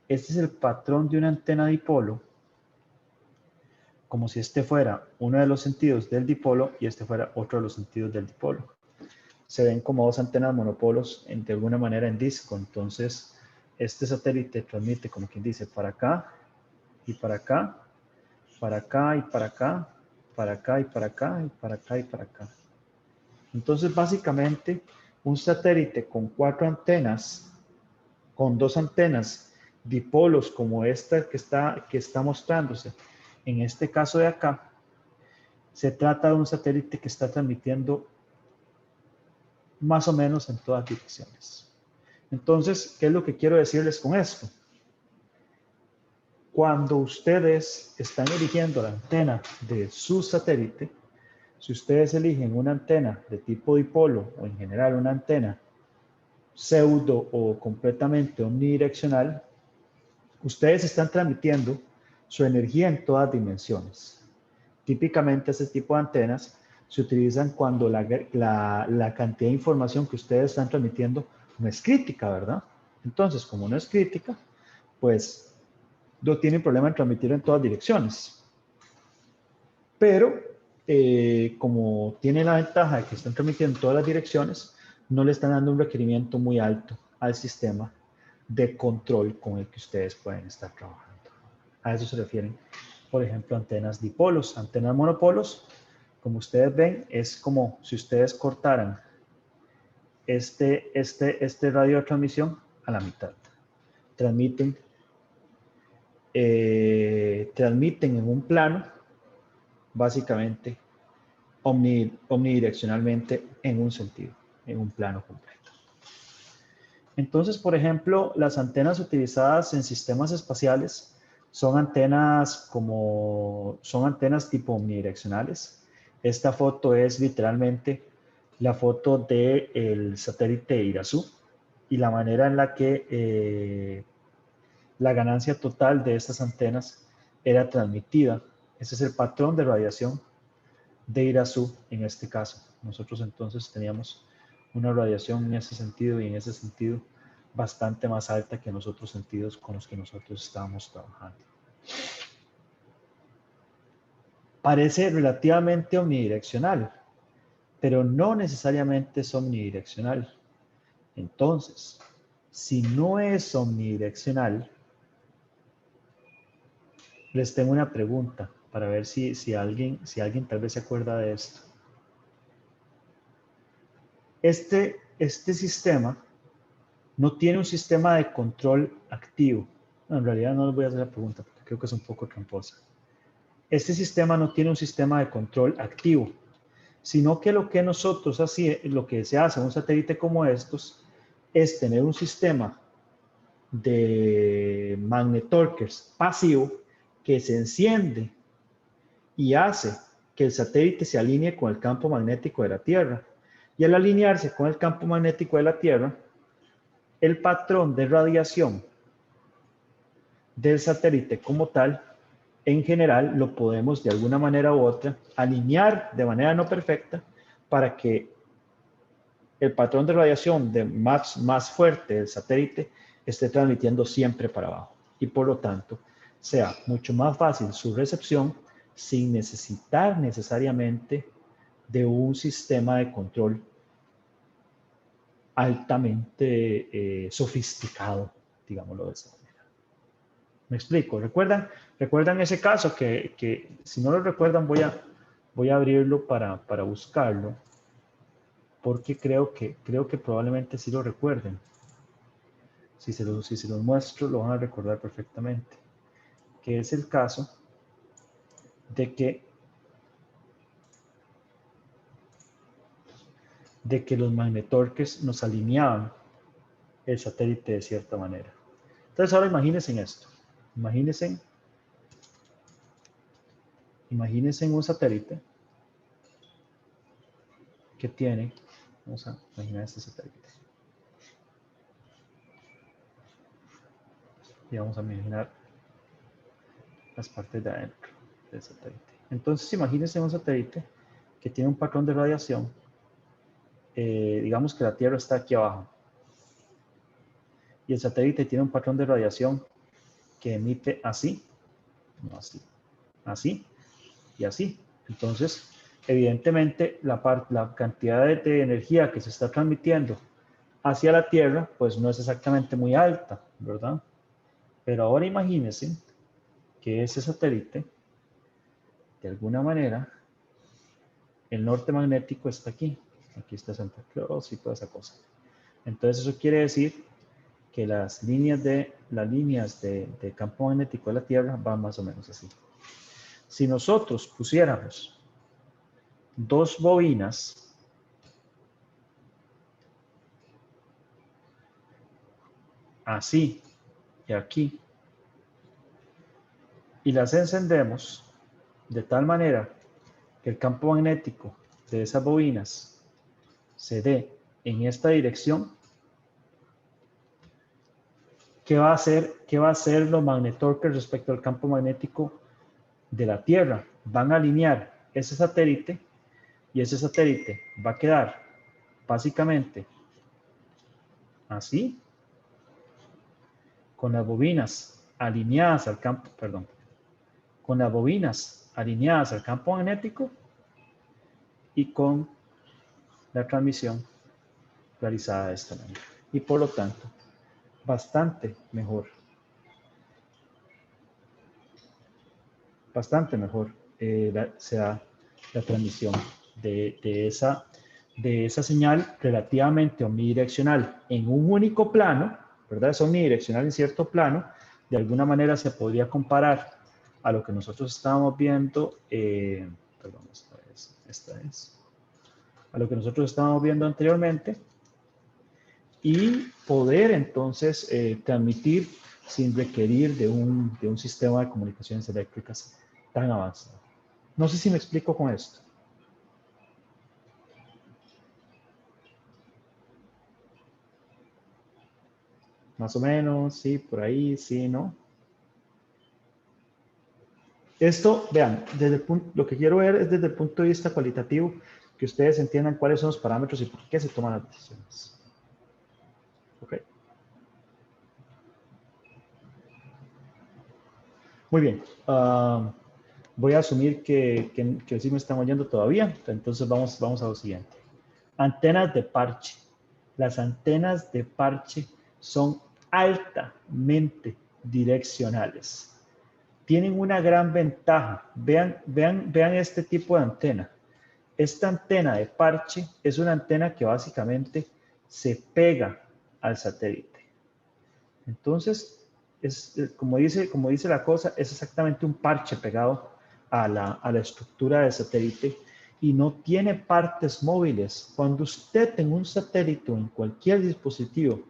Speaker 1: este es el patrón de una antena dipolo, como si este fuera uno de los sentidos del dipolo y este fuera otro de los sentidos del dipolo. Se ven como 2 antenas monopolos de alguna manera en disco. Entonces, este satélite transmite, como quien dice, para acá y para acá, para acá y para acá, para acá y para acá y para acá y para acá. Entonces, básicamente, un satélite con 4 antenas, con 2 antenas dipolos como esta que está mostrándose en este caso de acá, se trata de un satélite que está transmitiendo más o menos en todas direcciones. Entonces, ¿qué es lo que quiero decirles con esto? cuando ustedes están eligiendo la antena de su satélite, si ustedes eligen una antena de tipo dipolo o en general una antena pseudo o completamente omnidireccional, ustedes están transmitiendo su energía en todas dimensiones. Típicamente este tipo de antenas se utilizan cuando la cantidad de información que ustedes están transmitiendo no es crítica, ¿verdad? Entonces, como no es crítica, pues no tienen problema en transmitir en todas direcciones. Pero, como tiene la ventaja de que están transmitiendo en todas las direcciones, no le están dando un requerimiento muy alto al sistema de control con el que ustedes pueden estar trabajando. A eso se refieren, por ejemplo, antenas dipolos, antenas monopolos. Como ustedes ven, es como si ustedes cortaran este radio de transmisión a la mitad. Transmiten en un plano, básicamente, omnidireccionalmente en un sentido, en un plano completo. Entonces, por ejemplo, las antenas utilizadas en sistemas espaciales son antenas tipo omnidireccionales. Esta foto es literalmente la foto del satélite Irasu y la manera en la que la ganancia total de estas antenas era transmitida. Ese es el patrón de radiación de Irasu en este caso. Nosotros entonces teníamos una radiación en ese sentido y en ese sentido bastante más alta que en los otros sentidos con los que nosotros estábamos trabajando. Parece relativamente omnidireccional, pero no necesariamente es omnidireccional. Entonces, si no es omnidireccional, les tengo una pregunta para ver si alguien tal vez se acuerda de esto. Este sistema no tiene un sistema de control activo. No, en realidad no les voy a hacer la pregunta porque creo que es un poco tramposa. Este sistema no tiene un sistema de control activo, sino que lo que se hace en un satélite como estos es tener un sistema de magnetorquers pasivo que se enciende y hace que el satélite se alinee con el campo magnético de la Tierra. Y al alinearse con el campo magnético de la Tierra, el patrón de radiación del satélite como tal, en general, lo podemos de alguna manera u otra alinear de manera no perfecta para que el patrón de radiación más fuerte del satélite esté transmitiendo siempre para abajo y por lo tanto sea mucho más fácil su recepción sin necesitar necesariamente de un sistema de control altamente sofisticado, digámoslo de esa manera. ¿Me explico? ¿Recuerdan ese caso que si no lo recuerdan voy a abrirlo para buscarlo? Porque creo que probablemente sí lo recuerden. Si se los muestro, lo van a recordar perfectamente. Que es el caso de que los magnetorques nos alineaban el satélite de cierta manera. Entonces ahora imagínense esto. Imagínense un satélite que tiene, vamos a imaginar este satélite. Y vamos a imaginar las partes de adentro del satélite. Entonces imagínense un satélite que tiene un patrón de radiación. Digamos que la Tierra está aquí abajo. Y el satélite tiene un patrón de radiación que emite así, no así, así y así. Entonces, evidentemente, la cantidad de energía que se está transmitiendo hacia la Tierra, pues no es exactamente muy alta, ¿verdad? Pero ahora imagínense que ese satélite, de alguna manera, el norte magnético está aquí. Aquí está Santa Claus y toda esa cosa. Entonces, eso quiere decir que las líneas de campo magnético de la Tierra van más o menos así. Si nosotros pusiéramos dos bobinas así y aquí, y las encendemos de tal manera que el campo magnético de esas bobinas se dé en esta dirección, ¿qué va a hacer los magnetorques respecto al campo magnético de la Tierra? Van a alinear ese satélite y ese satélite va a quedar básicamente así, con las bobinas alineadas al campo, perdón, con las bobinas alineadas al campo magnético y con la transmisión realizada de esta manera. Y por lo tanto, bastante mejor se da la transmisión de esa señal relativamente omnidireccional en un único plano, ¿verdad? Es omnidireccional en cierto plano. De alguna manera se podría comparar a lo que nosotros estábamos viendo, perdón, esta es, a lo que nosotros estábamos viendo anteriormente, y poder entonces transmitir sin requerir de un sistema de comunicaciones eléctricas tan avanzado. No sé si me explico con esto. Más o menos, sí, por ahí, sí, ¿no? Esto, vean, lo que quiero ver es desde el punto de vista cualitativo, que ustedes entiendan cuáles son los parámetros y por qué se toman las decisiones. Ok. Muy bien. Voy a asumir que sí me están oyendo todavía, entonces vamos a lo siguiente. Antenas de parche. Las antenas de parche son altamente direccionales. Tienen una gran ventaja. Vean este tipo de antena. Esta antena de parche es una antena que básicamente se pega al satélite. Entonces, como dice la cosa, es exactamente un parche pegado a la estructura del satélite y no tiene partes móviles. Cuando usted en un satélite o en cualquier dispositivo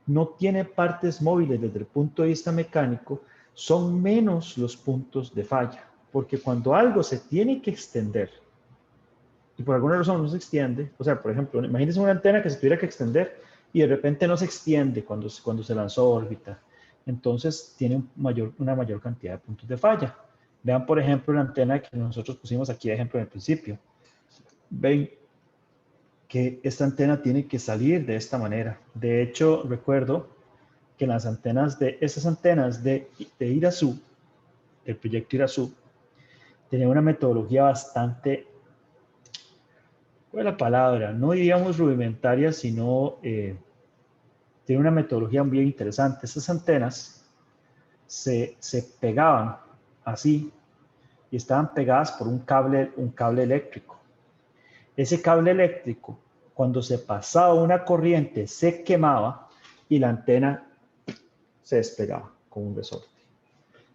Speaker 1: no tiene partes móviles desde el punto de vista mecánico, son menos los puntos de falla. Porque cuando algo se tiene que extender y por alguna razón no se extiende, o sea, por ejemplo, imagínense una antena que se tuviera que extender y de repente no se extiende cuando se lanzó a órbita. Entonces tiene una mayor cantidad de puntos de falla. Vean, por ejemplo, la antena que nosotros pusimos aquí de ejemplo en el principio. Ven que esta antena tiene que salir de esta manera. De hecho, recuerdo que esas antenas de Irazú, del proyecto Irazú, tenían una metodología bastante, ¿cuál es la palabra? No diríamos rudimentaria, sino tiene una metodología bien interesante. Estas antenas se pegaban así y estaban pegadas por un cable eléctrico. Ese cable eléctrico, cuando se pasaba una corriente, se quemaba y la antena se despegaba con un resorte.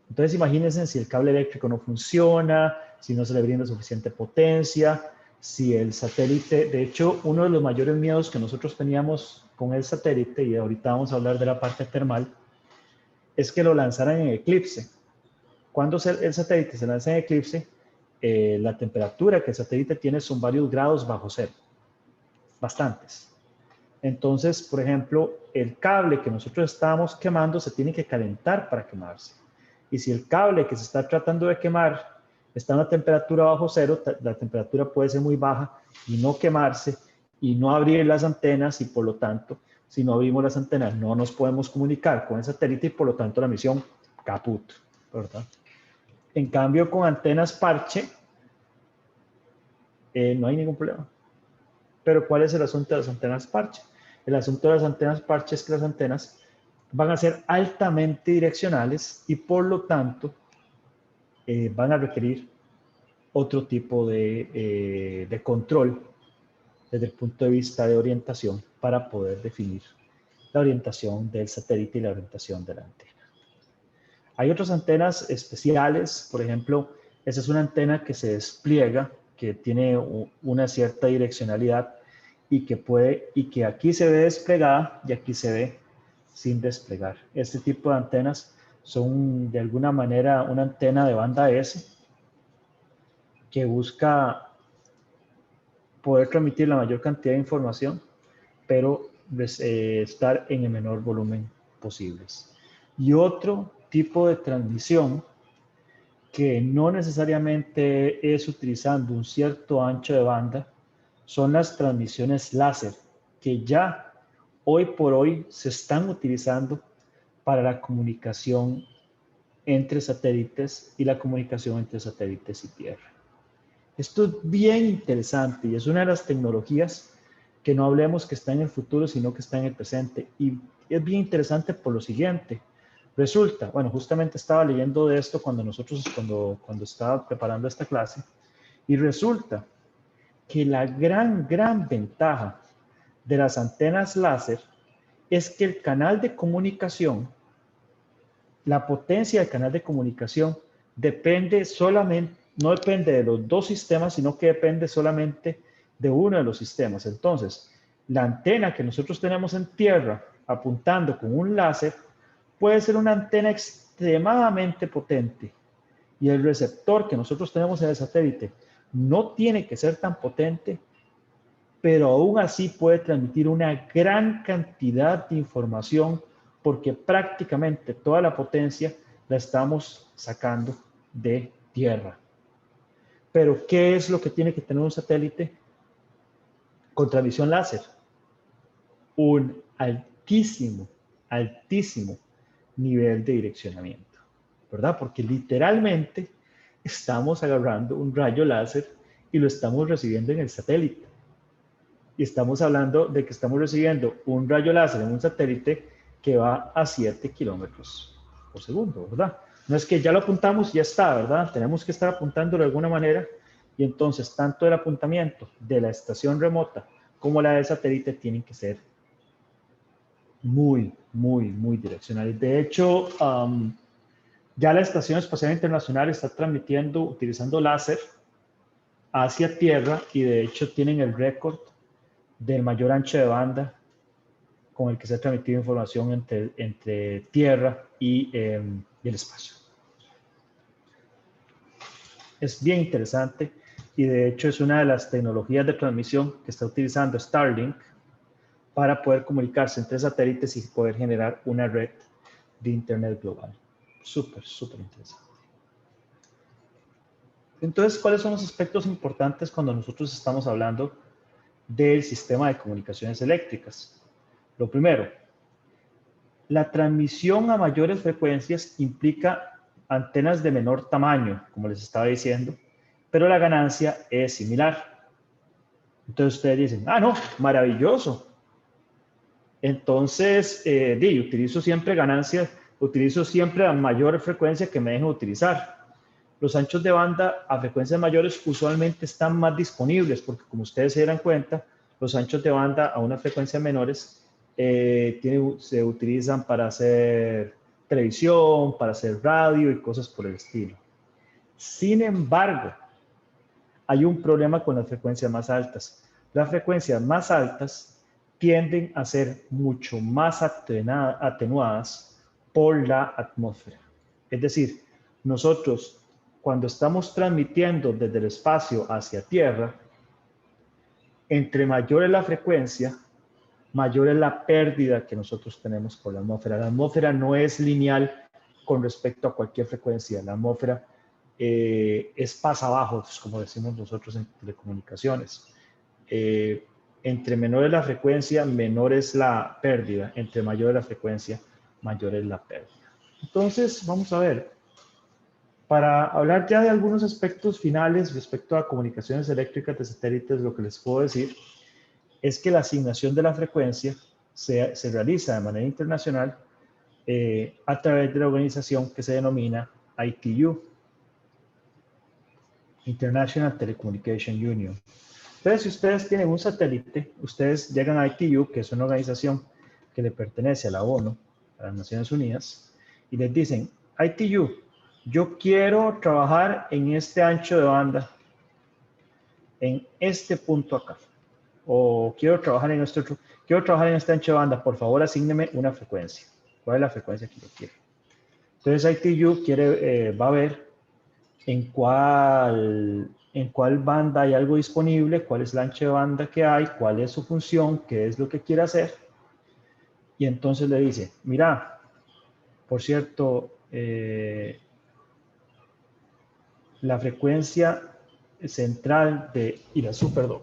Speaker 1: Entonces imagínense si el cable eléctrico no funciona, si no se le brinda suficiente potencia, si el satélite, de hecho, uno de los mayores miedos que nosotros teníamos con el satélite, y ahorita vamos a hablar de la parte termal, es que lo lanzaran en eclipse. Cuando el satélite se lanza en eclipse, la temperatura que el satélite tiene son varios grados bajo cero, bastantes. Entonces, por ejemplo, el cable que nosotros estábamos quemando se tiene que calentar para quemarse. Y si el cable que se está tratando de quemar está a una temperatura bajo cero, la temperatura puede ser muy baja y no quemarse y no abrir las antenas, y por lo tanto, si no abrimos las antenas no nos podemos comunicar con el satélite y por lo tanto la misión caput, ¿verdad? En cambio, con antenas parche no hay ningún problema. Pero ¿cuál es el asunto de las antenas parche? El asunto de las antenas parche es que las antenas van a ser altamente direccionales y por lo tanto van a requerir otro tipo de control desde el punto de vista de orientación para poder definir la orientación del satélite y la orientación de la antena. Hay otras antenas especiales, por ejemplo, esa es una antena que se despliega, que tiene una cierta direccionalidad y que aquí se ve desplegada y aquí se ve sin desplegar. Este tipo de antenas son de alguna manera una antena de banda S que busca poder transmitir la mayor cantidad de información, pero estar en el menor volumen posibles. Y otro tipo de transmisión que no necesariamente es utilizando un cierto ancho de banda son las transmisiones láser, que ya hoy por hoy se están utilizando para la comunicación entre satélites y la comunicación entre satélites y Tierra. Esto es bien interesante y es una de las tecnologías que no hablemos que está en el futuro, sino que está en el presente. Y es bien interesante por lo siguiente. Resulta, bueno, justamente estaba leyendo de esto cuando estaba preparando esta clase, y resulta que la gran ventaja de las antenas láser es que el canal de comunicación, la potencia del canal de comunicación depende solamente, no depende de los dos sistemas, sino que depende solamente de uno de los sistemas. Entonces, la antena que nosotros tenemos en tierra apuntando con un láser puede ser una antena extremadamente potente, y el receptor que nosotros tenemos en el satélite no tiene que ser tan potente, pero aún así puede transmitir una gran cantidad de información porque prácticamente toda la potencia la estamos sacando de tierra. Pero, ¿qué es lo que tiene que tener un satélite con transmisión láser? Un altísimo nivel de direccionamiento, ¿verdad? Porque literalmente estamos agarrando un rayo láser y lo estamos recibiendo en el satélite. Y estamos hablando de que estamos recibiendo un rayo láser en un satélite que va a 7 kilómetros por segundo, ¿verdad? No es que ya lo apuntamos y ya está, ¿verdad? Tenemos que estar apuntando de alguna manera, y entonces tanto el apuntamiento de la estación remota como la del satélite tienen que ser muy direccionales. De hecho, ya la Estación Espacial Internacional está transmitiendo utilizando láser hacia Tierra, y de hecho tienen el récord del mayor ancho de banda con el que se ha transmitido información entre Tierra y el espacio. Es bien interesante, y de hecho es una de las tecnologías de transmisión que está utilizando Starlink para poder comunicarse entre satélites y poder generar una red de Internet global. Súper interesante. Entonces, ¿cuáles son los aspectos importantes cuando nosotros estamos hablando del sistema de comunicaciones eléctricas? Lo primero, la transmisión a mayores frecuencias implica antenas de menor tamaño, como les estaba diciendo, pero la ganancia es similar. Entonces ustedes dicen, ah, no, maravilloso. Entonces, utilizo siempre ganancias, utilizo siempre a mayor frecuencia que me dejen utilizar. Los anchos de banda a frecuencias mayores usualmente están más disponibles, porque como ustedes se darán cuenta, los anchos de banda a unas frecuencias menores se utilizan para hacer televisión, para hacer radio y cosas por el estilo. Sin embargo, hay un problema con las frecuencias más altas. Las frecuencias más altas tienden a ser mucho más atenuadas por la atmósfera. Es decir, nosotros cuando estamos transmitiendo desde el espacio hacia Tierra, entre mayor es la frecuencia, mayor es la pérdida que nosotros tenemos por la atmósfera. La atmósfera no es lineal con respecto a cualquier frecuencia. La atmósfera es pasabajos, como decimos nosotros en telecomunicaciones. Entre menor es la frecuencia, menor es la pérdida. Entre mayor es la frecuencia, mayor es la pérdida. Entonces, vamos a ver. Para hablar ya de algunos aspectos finales respecto a comunicaciones eléctricas de satélites, lo que les puedo decir es que la asignación de la frecuencia se realiza de manera internacional a través de la organización que se denomina ITU, International Telecommunication Union. Entonces, si ustedes tienen un satélite, ustedes llegan a ITU, que es una organización que le pertenece a la ONU, a las Naciones Unidas, y les dicen, ITU, yo quiero trabajar en este ancho de banda, en este punto acá, o quiero trabajar en este ancho de banda, por favor asígneme una frecuencia. ¿Cuál es la frecuencia que yo quiero? Entonces ITU va a ver en cuál banda hay algo disponible, cuál es el ancho de banda que hay, cuál es su función, qué es lo que quiere hacer. Y entonces le dice, mira, por cierto, la frecuencia central de Irazú, perdón,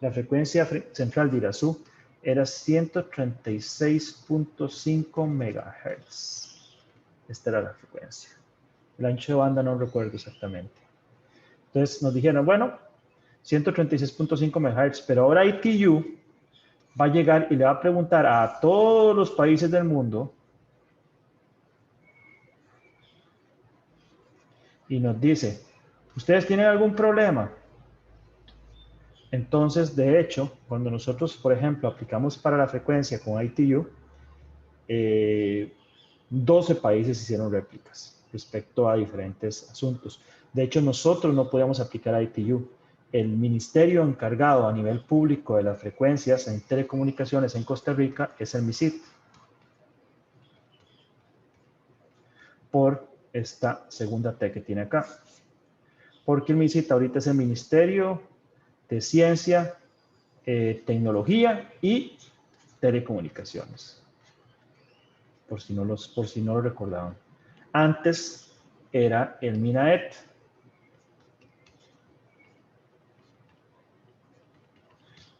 Speaker 1: la frecuencia central de Irazú era 136.5 MHz. Esta era la frecuencia. El ancho de banda no recuerdo exactamente. Entonces nos dijeron, bueno, 136.5 MHz, pero ahora ITU va a llegar y le va a preguntar a todos los países del mundo y nos dice, ¿ustedes tienen algún problema? Entonces, de hecho, cuando nosotros, por ejemplo, aplicamos para la frecuencia con ITU, 12 países hicieron réplicas respecto a diferentes asuntos. De hecho, nosotros no podíamos aplicar a ITU. El ministerio encargado a nivel público de las frecuencias en telecomunicaciones en Costa Rica es el MISIT. Por esta segunda T que tiene acá. Porque el MISIT ahorita es el Ministerio de Ciencia, Tecnología y Telecomunicaciones. Por si no lo recordaban. Antes era el MINAET.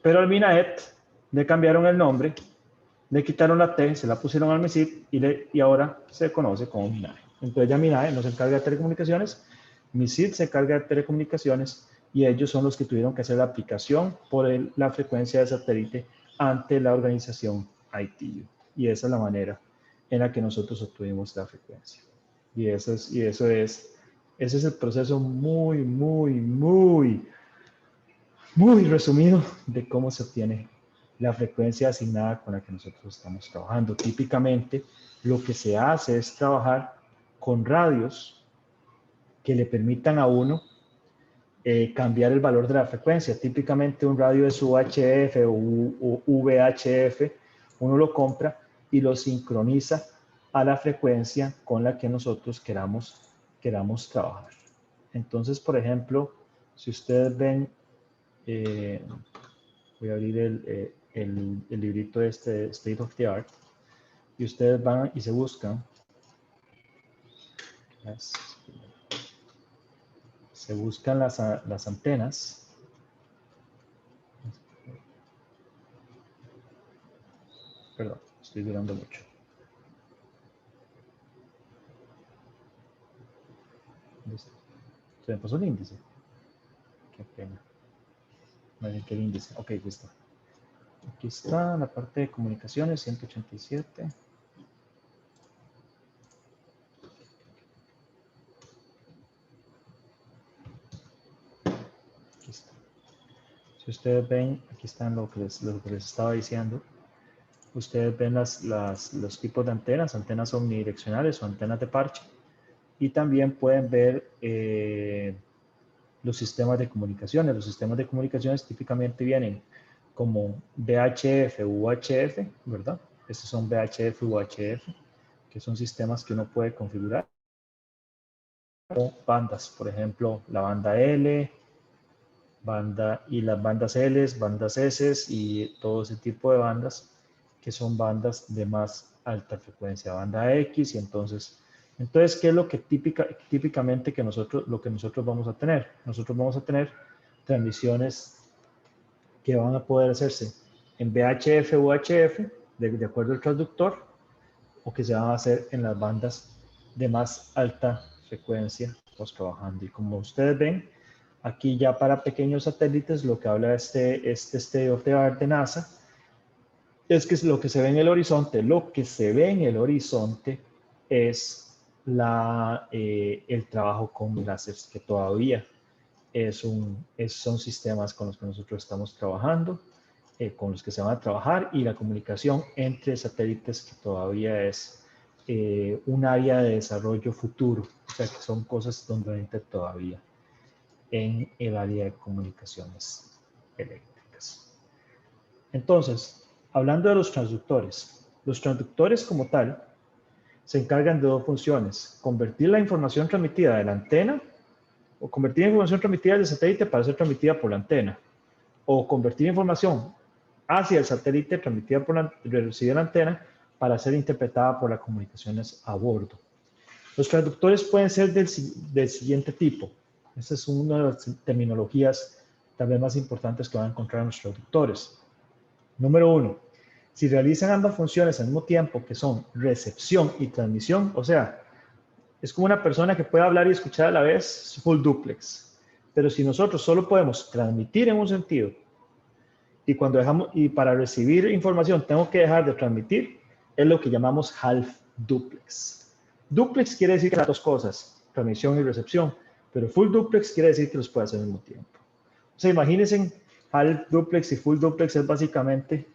Speaker 1: Pero al MINAET le cambiaron el nombre, le quitaron la T, se la pusieron al MISIT y ahora se conoce como MINAE. Entonces ya MINAE no se encarga de telecomunicaciones, MISIT se encarga de telecomunicaciones y ellos son los que tuvieron que hacer la aplicación por la frecuencia de satélite ante la organización ITU. Y esa es la manera en la que nosotros obtuvimos la frecuencia. Y ese es el proceso muy resumido de cómo se obtiene la frecuencia asignada con la que nosotros estamos trabajando. Típicamente, lo que se hace es trabajar con radios que le permitan a uno cambiar el valor de la frecuencia. Típicamente un radio es UHF o VHF, uno lo compra y lo sincroniza a la frecuencia con la que nosotros queramos trabajar. Entonces, por ejemplo, si ustedes ven, voy a abrir el librito este, State of the Art, y ustedes van y se buscan las antenas. Perdón, estoy durando mucho. Listo. Se me pasó el índice. Qué pena. No sé qué índice. Ok, listo. Aquí está la parte de comunicaciones, 187. Aquí está. Si ustedes ven, aquí están lo que les estaba diciendo. Ustedes ven los tipos de antenas omnidireccionales o antenas de parche. Y también pueden ver los sistemas de comunicaciones. Los sistemas de comunicaciones típicamente vienen como VHF u UHF, ¿verdad? Estos son VHF u UHF, que son sistemas que uno puede configurar. O bandas, por ejemplo, la banda L, y las bandas L, bandas S y todo ese tipo de bandas que son bandas de más alta frecuencia, banda X, y entonces, ¿qué es lo que típicamente lo que nosotros vamos a tener? Nosotros vamos a tener transmisiones que van a poder hacerse en VHF o UHF, de acuerdo al transductor, o que se van a hacer en las bandas de más alta frecuencia, pues trabajando. Y como ustedes ven, aquí ya para pequeños satélites, lo que habla este State of the Art de NASA, es que lo que se ve en el horizonte, es el trabajo con láseres, que todavía son sistemas con los que nosotros estamos trabajando, con los que se van a trabajar, y la comunicación entre satélites, que todavía es un área de desarrollo futuro, o sea que son cosas donde todavía en el área de comunicaciones eléctricas. Entonces, hablando de los transductores como tal, se encargan de dos funciones: convertir la información transmitida de la antena, o convertir información transmitida del satélite para ser transmitida por la antena, o convertir información hacia el satélite transmitida por recibida la antena para ser interpretada por las comunicaciones a bordo. Los transductores pueden ser del siguiente tipo. Esta es una de las terminologías tal vez más importantes que van a encontrar en los transductores. Número 1, si realizan ambas funciones al mismo tiempo, que son recepción y transmisión, o sea, es como una persona que puede hablar y escuchar a la vez, es full duplex. Pero si nosotros solo podemos transmitir en un sentido y para recibir información tengo que dejar de transmitir, es lo que llamamos half duplex. Duplex quiere decir que las dos cosas, transmisión y recepción, pero full duplex quiere decir que los puede hacer al mismo tiempo. O sea, imagínense, half duplex y full duplex es básicamente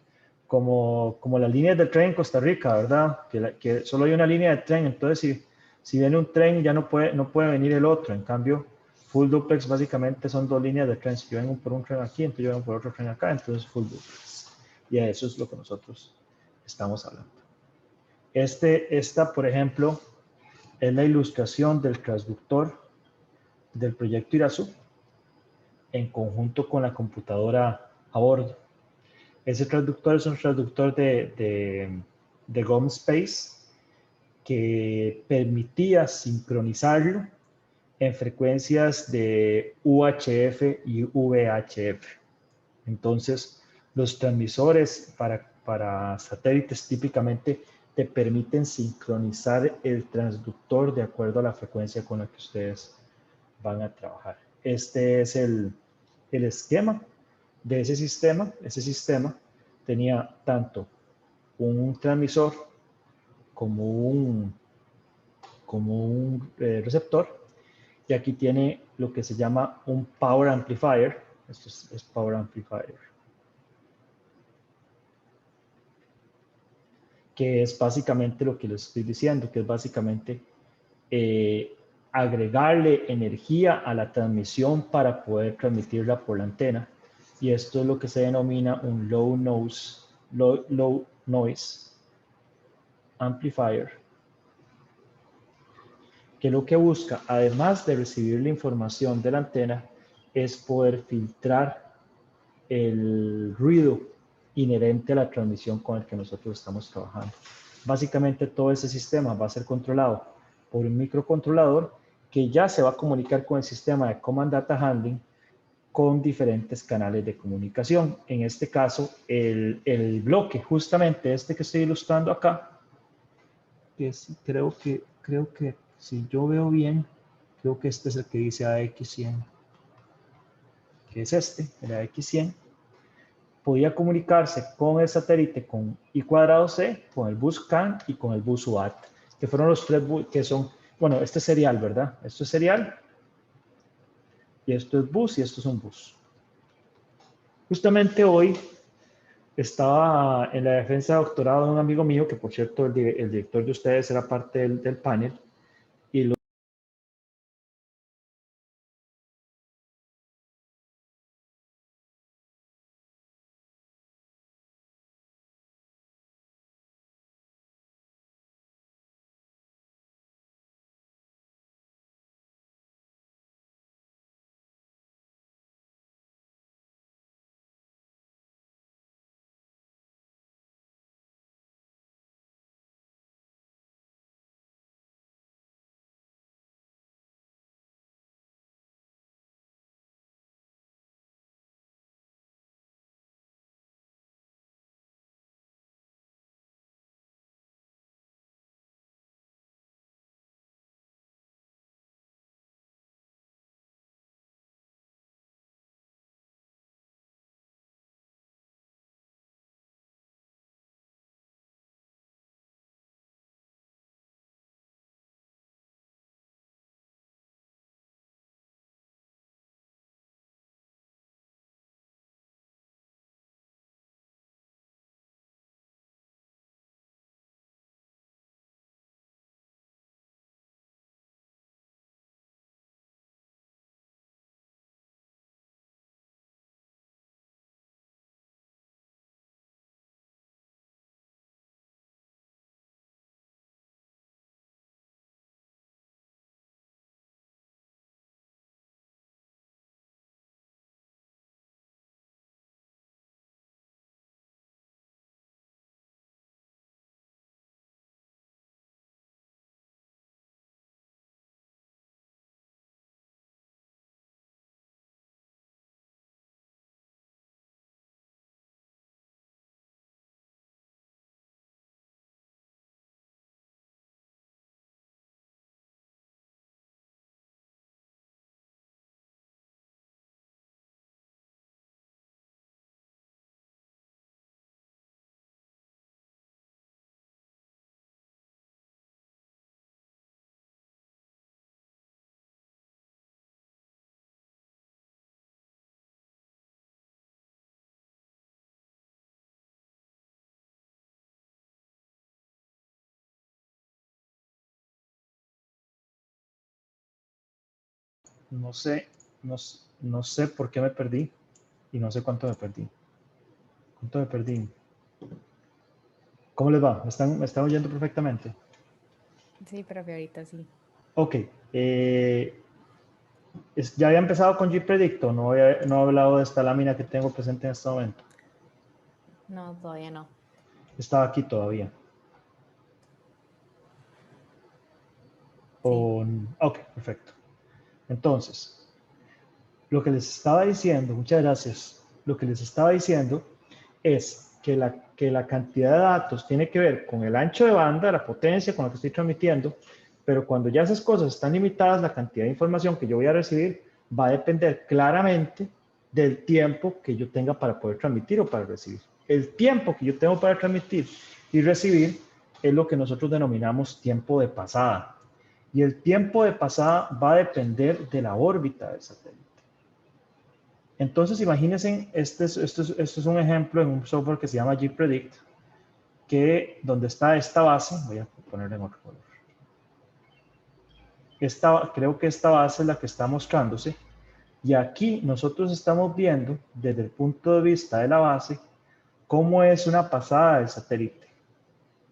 Speaker 1: como las líneas del tren en Costa Rica, ¿verdad? Que solo hay una línea de tren, entonces si viene un tren ya no puede venir el otro. En cambio, full duplex básicamente son dos líneas de tren. Si yo vengo por un tren aquí, entonces yo vengo por otro tren acá, entonces full duplex. Y a eso es lo que nosotros estamos hablando. Esta, por ejemplo, es la ilustración del transductor del proyecto Irazú en conjunto con la computadora a bordo. Ese transductor es un transductor de GOM Space que permitía sincronizarlo en frecuencias de UHF y VHF. Entonces, los transmisores para satélites típicamente te permiten sincronizar el transductor de acuerdo a la frecuencia con la que ustedes van a trabajar. Este es el esquema de ese sistema. Ese sistema tenía tanto un transmisor como un receptor, y aquí tiene lo que se llama un Power Amplifier. Esto es Power Amplifier, que es básicamente lo que les estoy diciendo, que es básicamente agregarle energía a la transmisión para poder transmitirla por la antena. Y esto es lo que se denomina un low noise amplifier, que lo que busca, además de recibir la información de la antena, es poder filtrar el ruido inherente a la transmisión con el que nosotros estamos trabajando. Básicamente todo ese sistema va a ser controlado por un microcontrolador que ya se va a comunicar con el sistema de Command Data Handling con diferentes canales de comunicación. En este caso, el bloque, justamente este que estoy ilustrando acá, que creo que si yo veo bien, creo que este es el que dice AX100, que es este, el AX100, podía comunicarse con el satélite con I²C, con el bus CAN y con el bus UART, que fueron los tres que son, bueno, este es serial, ¿verdad? Esto es serial, y esto es bus, y esto es un bus. Justamente hoy estaba en la defensa de doctorado de un amigo mío, que por cierto el director de ustedes era parte del panel, No sé, no sé por qué me perdí y no sé cuánto me perdí. ¿Cuánto me perdí? ¿Cómo les va? ¿Me están oyendo perfectamente?
Speaker 4: Sí, profe, ahorita sí.
Speaker 1: Ok. ¿Ya había empezado con GPredicto? No he hablado de esta lámina que tengo presente en este momento.
Speaker 4: No, todavía no.
Speaker 1: Estaba aquí todavía.
Speaker 4: Sí.
Speaker 1: Ok, perfecto. Entonces, lo que les estaba diciendo, muchas gracias, lo que les estaba diciendo es que la cantidad de datos tiene que ver con el ancho de banda, la potencia con la que estoy transmitiendo, pero cuando ya esas cosas están limitadas, la cantidad de información que yo voy a recibir va a depender claramente del tiempo que yo tenga para poder transmitir o para recibir. El tiempo que yo tengo para transmitir y recibir es lo que nosotros denominamos tiempo de pasada. Y el tiempo de pasada va a depender de la órbita del satélite. Entonces, imagínense, este es un ejemplo en un software que se llama GPredict, que donde está esta base, voy a ponerla en otro color. Creo que esta base es la que está mostrándose. Y aquí nosotros estamos viendo, desde el punto de vista de la base, cómo es una pasada del satélite.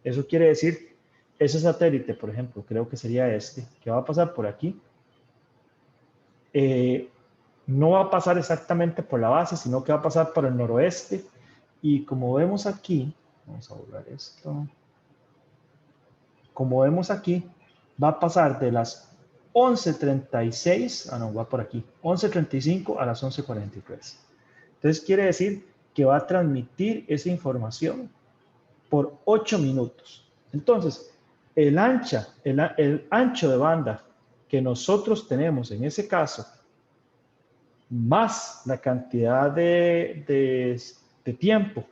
Speaker 1: Eso quiere decir, ese satélite, por ejemplo, creo que sería este, que va a pasar por aquí, no va a pasar exactamente por la base, sino que va a pasar por el noroeste. Y como vemos aquí, vamos a borrar esto. Como vemos aquí, va a pasar de las 11:36, no, va por aquí, 11:35 a las 11:43. Entonces quiere decir que va a transmitir esa información por 8 minutos. Entonces, el ancho de banda que nosotros tenemos en ese caso, más la cantidad de tiempo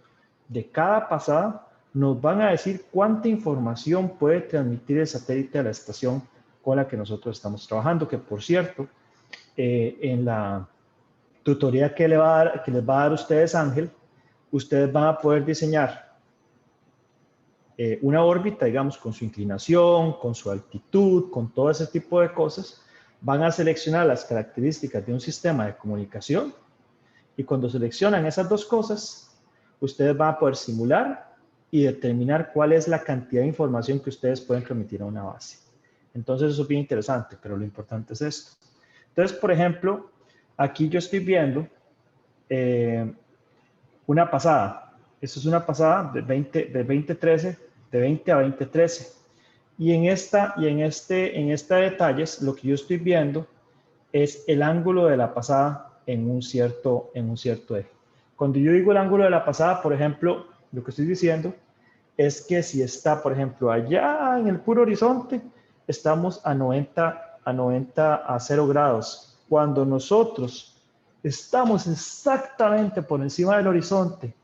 Speaker 1: de cada pasada, nos van a decir cuánta información puede transmitir el satélite a la estación con la que nosotros estamos trabajando, que por cierto, en la tutoría que les va a dar a ustedes Ángel, ustedes van a poder diseñar una órbita, digamos, con su inclinación, con su altitud, con todo ese tipo de cosas. Van a seleccionar las características de un sistema de comunicación y cuando seleccionan esas dos cosas, ustedes van a poder simular y determinar cuál es la cantidad de información que ustedes pueden transmitir a una base. Entonces eso es bien interesante, pero lo importante es esto. Entonces, por ejemplo, aquí yo estoy viendo una pasada. Esto es una pasada de 2013, de 20 a 2013. Y en este detalles, lo que yo estoy viendo es el ángulo de la pasada en un cierto eje. Cuando yo digo el ángulo de la pasada, por ejemplo, lo que estoy diciendo es que si está, por ejemplo, allá en el puro horizonte, estamos a 90 a 0 grados. Cuando nosotros estamos exactamente por encima del horizonte,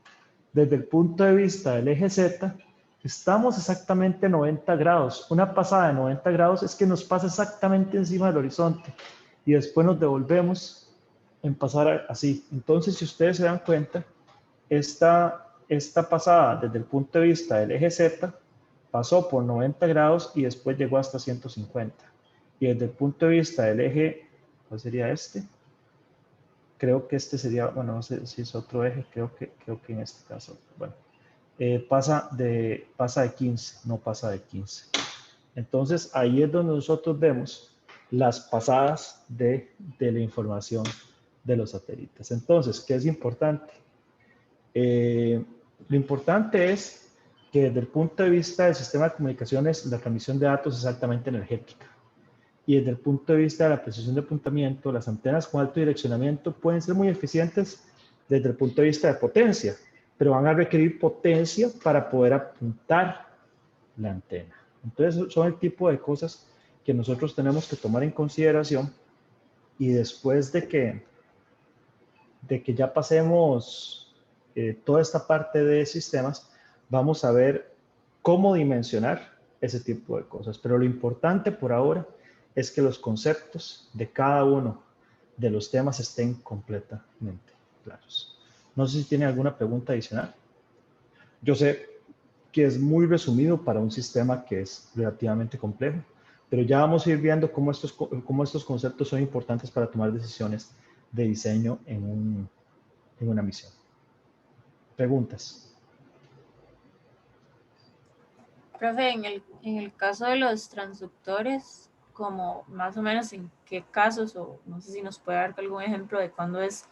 Speaker 1: desde el punto de vista del eje Z, estamos exactamente a 90 grados. Una pasada de 90 grados es que nos pasa exactamente encima del horizonte y después nos devolvemos en pasar así. Entonces, si ustedes se dan cuenta, esta pasada desde el punto de vista del eje Z pasó por 90 grados y después llegó hasta 150. Y desde el punto de vista del eje, ¿cuál sería este? Creo que este sería, bueno, no sé si es otro eje, creo que en este caso, bueno, pasa de 15, no pasa de 15. Entonces, ahí es donde nosotros vemos las pasadas de la información de los satélites. Entonces, ¿qué es importante? Lo importante es que desde el punto de vista del sistema de comunicaciones, la transmisión de datos es altamente energética. Y desde el punto de vista de la precisión de apuntamiento, las antenas con alto direccionamiento pueden ser muy eficientes desde el punto de vista de potencia, pero van a requerir potencia para poder apuntar la antena. Entonces, son el tipo de cosas que nosotros tenemos que tomar en consideración y después de que ya pasemos toda esta parte de sistemas, vamos a ver cómo dimensionar ese tipo de cosas. Pero lo importante por ahora es que los conceptos de cada uno de los temas estén completamente claros. No sé si tiene alguna pregunta adicional. Yo sé que es muy resumido para un sistema que es relativamente complejo, pero ya vamos a ir viendo cómo estos conceptos son importantes para tomar decisiones de diseño en una misión. ¿Preguntas?
Speaker 5: Profe, en el caso de los transductores, como más o menos en qué casos, o no sé si nos puede dar algún ejemplo de cuándo es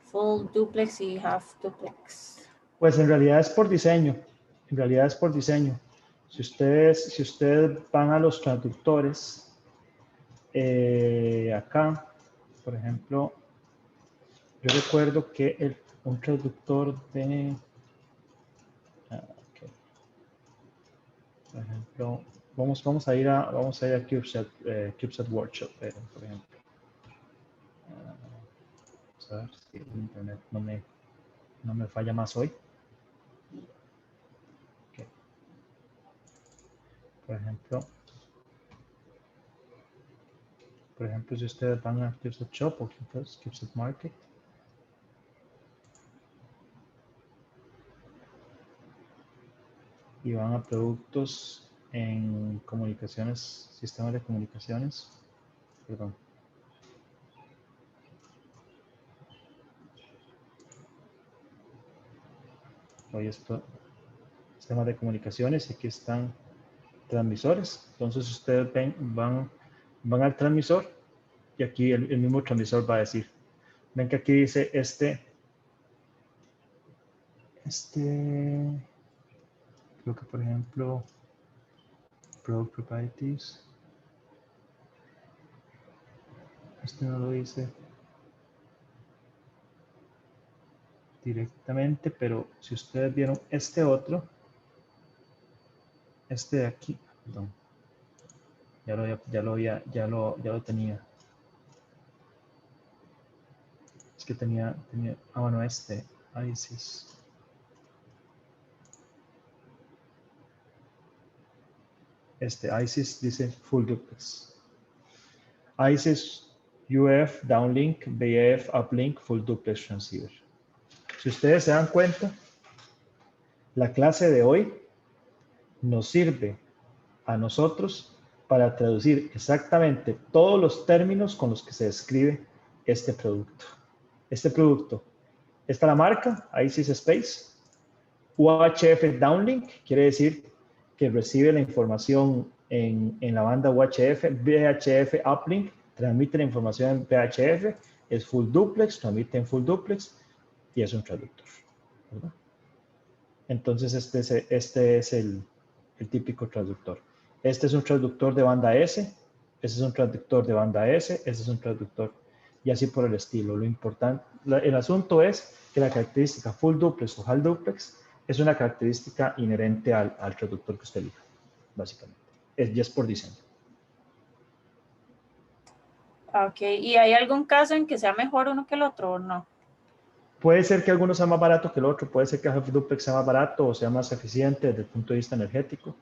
Speaker 5: full duplex y half duplex.
Speaker 1: Pues en realidad es por diseño. En realidad es por diseño. Si ustedes van a los traductores, acá, por ejemplo, yo recuerdo que un traductor de, ok, por ejemplo, vamos a ir a CubeSat Workshop, por ejemplo. Vamos a ver si el internet no me falla más hoy. Okay. Por ejemplo, si ustedes van a CubeSat Shop o CubeSat Market, y van a productos en comunicaciones, sistemas de comunicaciones, perdón. Hoy esto, sistemas de comunicaciones, y aquí están transmisores. Entonces ustedes van al transmisor y aquí el mismo transmisor va a decir, ven que aquí dice creo que por ejemplo, Product Properties, no lo dice directamente, pero si ustedes vieron este otro, de aquí, perdón, ya lo tenía. Es que tenía, bueno, ISIS. ISIS dice full duplex. ISIS UF downlink, BAF uplink, full duplex transceiver. Si ustedes se dan cuenta, la clase de hoy nos sirve a nosotros para traducir exactamente todos los términos con los que se describe este producto. Esta es la marca, ISIS Space. UHF downlink quiere decir que recibe la información en la banda UHF. VHF uplink transmite la información en VHF. Es full duplex, transmite en full duplex y es un traductor, ¿verdad? Entonces este es el típico traductor. Este es un traductor de banda S, este es un traductor de banda S, este es un traductor, y así por el estilo. Lo importante, el asunto es que la característica full duplex o half duplex es una característica inherente al traductor que usted elija, básicamente. Ya es por diseño.
Speaker 5: Ok, ¿y hay algún caso en que sea mejor uno que el otro o no?
Speaker 1: Puede ser que alguno sea más barato que el otro, puede ser que half duplex sea más barato o sea más eficiente desde el punto de vista energético,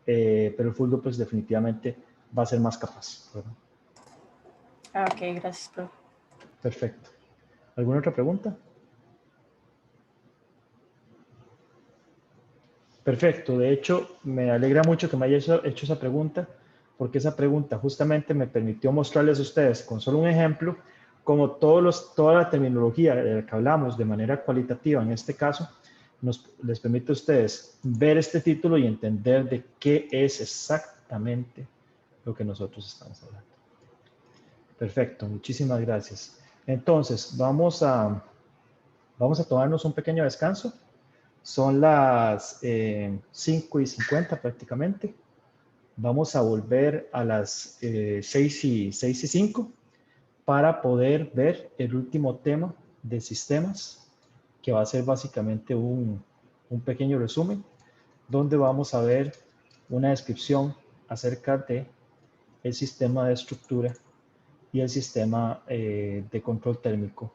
Speaker 1: pero el full duplex definitivamente va a ser más capaz, ¿verdad?
Speaker 5: Ok, gracias, profe.
Speaker 1: Perfecto. ¿Alguna otra pregunta? Perfecto. De hecho, me alegra mucho que me haya hecho esa pregunta, porque esa pregunta justamente me permitió mostrarles a ustedes con solo un ejemplo como toda la terminología de la que hablamos de manera cualitativa, en este caso, les permite a ustedes ver este título y entender de qué es exactamente lo que nosotros estamos hablando. Perfecto, muchísimas gracias. Entonces, vamos a tomarnos un pequeño descanso. Son las 5:50 prácticamente. Vamos a volver a las 6:05 para poder ver el último tema de sistemas, que va a ser básicamente un pequeño resumen, donde vamos a ver una descripción acerca de el sistema de estructura y el sistema de control térmico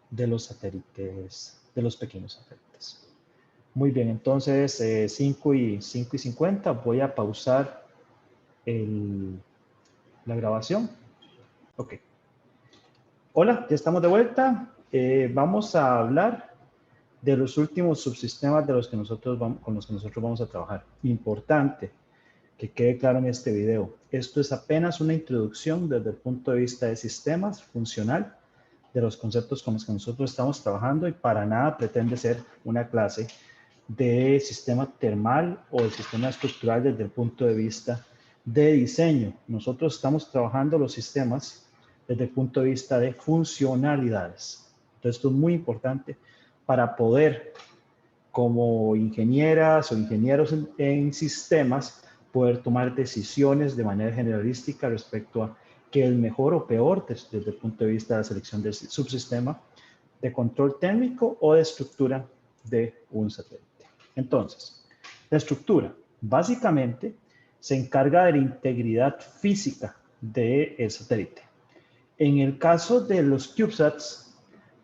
Speaker 1: de los satélites, de los pequeños satélites. Muy bien, entonces 5:50 voy a pausar la grabación. Ok. Hola, ya estamos de vuelta. Vamos a hablar de los últimos subsistemas con los que nosotros vamos a trabajar. Importante. que quede claro en este video. Esto es apenas una introducción desde el punto de vista de sistemas funcional, de los conceptos con los que nosotros estamos trabajando, y para nada pretende ser una clase de sistema termal o de sistema estructural desde el punto de vista de diseño. Nosotros estamos trabajando los sistemas desde el punto de vista de funcionalidades. Entonces, esto es muy importante para poder, como ingenieras o ingenieros en sistemas, poder tomar decisiones de manera generalística respecto a qué es mejor o peor desde el punto de vista de la selección del subsistema de control técnico o de estructura de un satélite. Entonces, la estructura básicamente se encarga de la integridad física del satélite. En el caso de los CubeSats,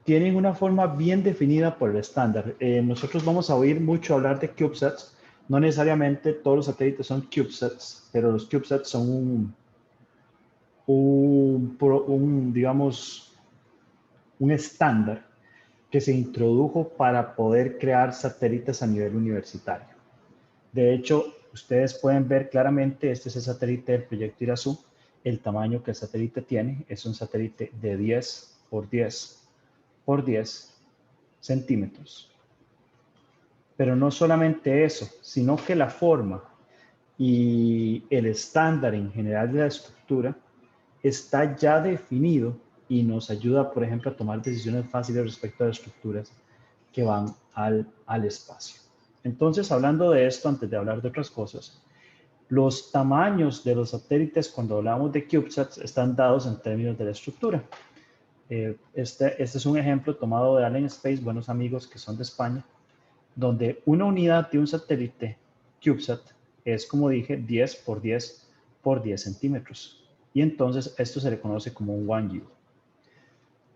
Speaker 1: tienen una forma bien definida por el estándar. Nosotros vamos a oír mucho hablar de CubeSats. No necesariamente todos los satélites son CubeSats, pero los CubeSats son digamos, un estándar que se introdujo para poder crear satélites a nivel universitario. De hecho, ustedes pueden ver claramente, este es el satélite del proyecto Irazú. El tamaño que el satélite tiene es un satélite de 10 por 10 por 10 centímetros. Pero no solamente eso, sino que la forma y el estándar en general de la estructura está ya definido y nos ayuda, por ejemplo, a tomar decisiones fáciles respecto a las estructuras que van al espacio. Entonces, hablando de esto, antes de hablar de otras cosas, los tamaños de los satélites cuando hablamos de CubeSats están dados en términos de la estructura. Este es un ejemplo tomado de Allen Space, buenos amigos que son de España, donde una unidad de un satélite CubeSat es, como dije, 10 por 10 por 10 centímetros. Y entonces esto se le conoce como un 1U.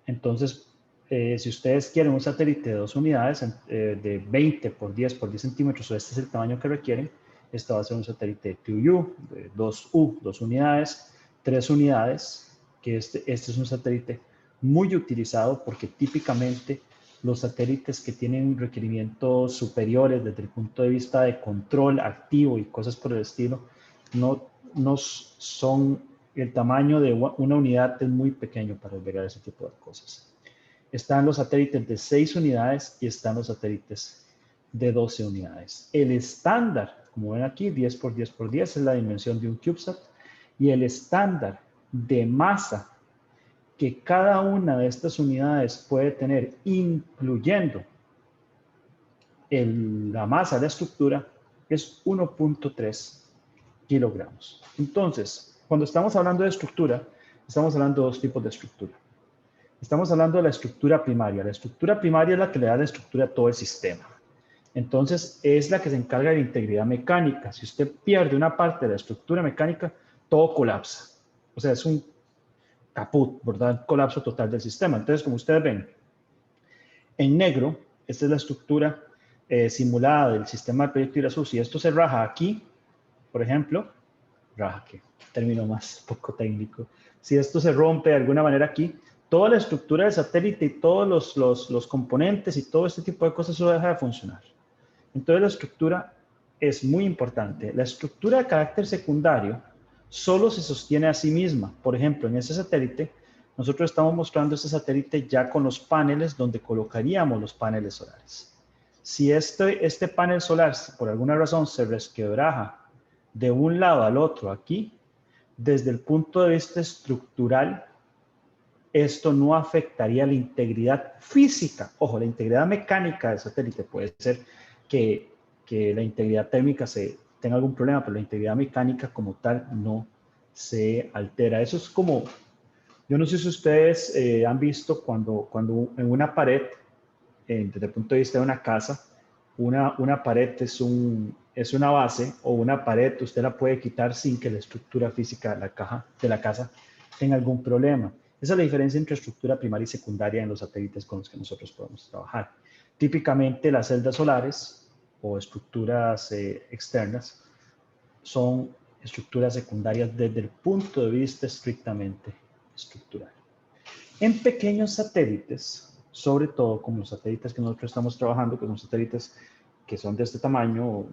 Speaker 1: Entonces, si ustedes quieren un satélite de 2 unidades, de 20 por 10 por 10 centímetros, o este es el tamaño que requieren, esto va a ser un satélite de 2U, de 2U, 2 unidades, 3 unidades, que este es un satélite muy utilizado porque típicamente los satélites que tienen requerimientos superiores desde el punto de vista de control activo y cosas por el estilo, no son, el tamaño de una unidad es muy pequeño para albergar ese tipo de cosas. Están los satélites de 6 unidades y están los satélites de 12 unidades. El estándar, como ven aquí, 10 por 10 por 10 es la dimensión de un CubeSat, y el estándar de masa que cada una de estas unidades puede tener, incluyendo la masa de la estructura, es 1.3 kilogramos. Entonces, cuando estamos hablando de estructura, estamos hablando de dos tipos de estructura. Estamos hablando de la estructura primaria. La estructura primaria es la que le da la estructura a todo el sistema. Entonces, es la que se encarga de la integridad mecánica. Si usted pierde una parte de la estructura mecánica, todo colapsa. O sea, es un caput, ¿verdad? Colapso total del sistema. Entonces, como ustedes ven, en negro, esta es la estructura simulada del sistema del proyecto Irazú. Si esto se raja aquí, por ejemplo, raja, que término más poco técnico. Si esto se rompe de alguna manera aquí, toda la estructura del satélite y todos los componentes y todo este tipo de cosas, eso deja de funcionar. Entonces, la estructura es muy importante. La estructura de carácter secundario solo se sostiene a sí misma. Por ejemplo, en este satélite, nosotros estamos mostrando este satélite ya con los paneles donde colocaríamos los paneles solares. Si este panel solar, por alguna razón, se resquebraja de un lado al otro aquí, desde el punto de vista estructural, esto no afectaría la integridad física. Ojo, la integridad mecánica del satélite puede ser que la integridad térmica tenga algún problema, pero la integridad mecánica como tal no se altera. Eso es como, yo no sé si ustedes han visto cuando en una pared, desde el punto de vista de una casa, una pared es una base, o una pared usted la puede quitar sin que la estructura física de la casa tenga algún problema. Esa es la diferencia entre estructura primaria y secundaria en los satélites con los que nosotros podemos trabajar. Típicamente las celdas solares o estructuras externas son estructuras secundarias desde el punto de vista estrictamente estructural. En pequeños satélites, sobre todo como los satélites que nosotros estamos trabajando, que son satélites que son de este tamaño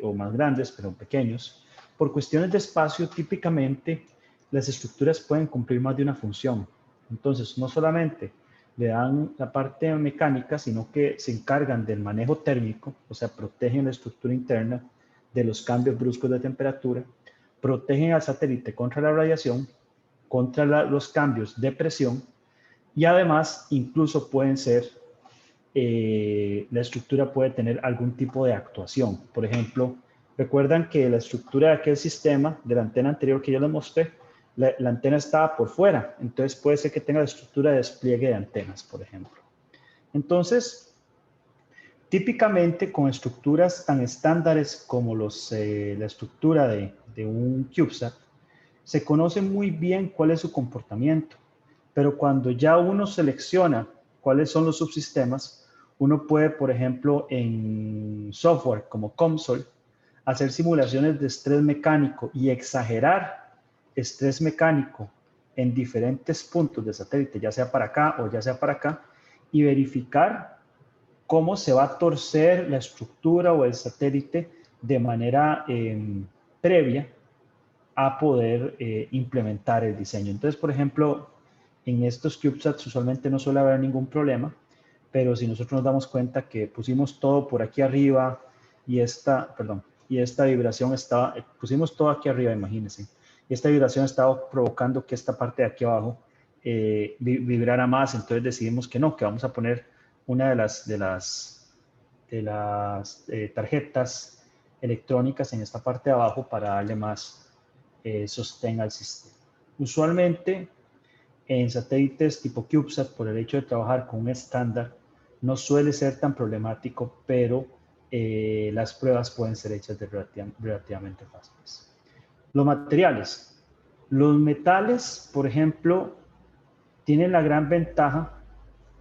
Speaker 1: o más grandes, pero pequeños, por cuestiones de espacio, típicamente las estructuras pueden cumplir más de una función. Entonces, no solamente le dan la parte mecánica, sino que se encargan del manejo térmico, o sea, protegen la estructura interna de los cambios bruscos de temperatura, protegen al satélite contra la radiación, contra los cambios de presión, y además incluso pueden ser, la estructura puede tener algún tipo de actuación. Por ejemplo, recuerdan que la estructura de aquel sistema, de la antena anterior que yo les mostré, la antena estaba por fuera, entonces puede ser que tenga la estructura de despliegue de antenas, por ejemplo. Entonces, típicamente con estructuras tan estándares como la estructura de un CubeSat, se conoce muy bien cuál es su comportamiento, pero cuando ya uno selecciona cuáles son los subsistemas, uno puede, por ejemplo, en software como COMSOL, hacer simulaciones de estrés mecánico y exagerar estrés mecánico en diferentes puntos de satélite, ya sea para acá o ya sea para acá, y verificar cómo se va a torcer la estructura o el satélite de manera previa a poder implementar el diseño. Entonces, por ejemplo, en estos CubeSats usualmente no suele haber ningún problema, pero si nosotros nos damos cuenta que pusimos todo por aquí arriba y esta vibración estaba, pusimos todo aquí arriba, imagínense, y esta vibración estaba provocando que esta parte de aquí abajo vibrara más, entonces decidimos que no, que vamos a poner una de las tarjetas electrónicas en esta parte de abajo para darle más sostén al sistema. Usualmente en satélites tipo CubeSat, por el hecho de trabajar con un estándar, no suele ser tan problemático, pero las pruebas pueden ser hechas relativamente fáciles. Los materiales. Los metales, por ejemplo, tienen la gran ventaja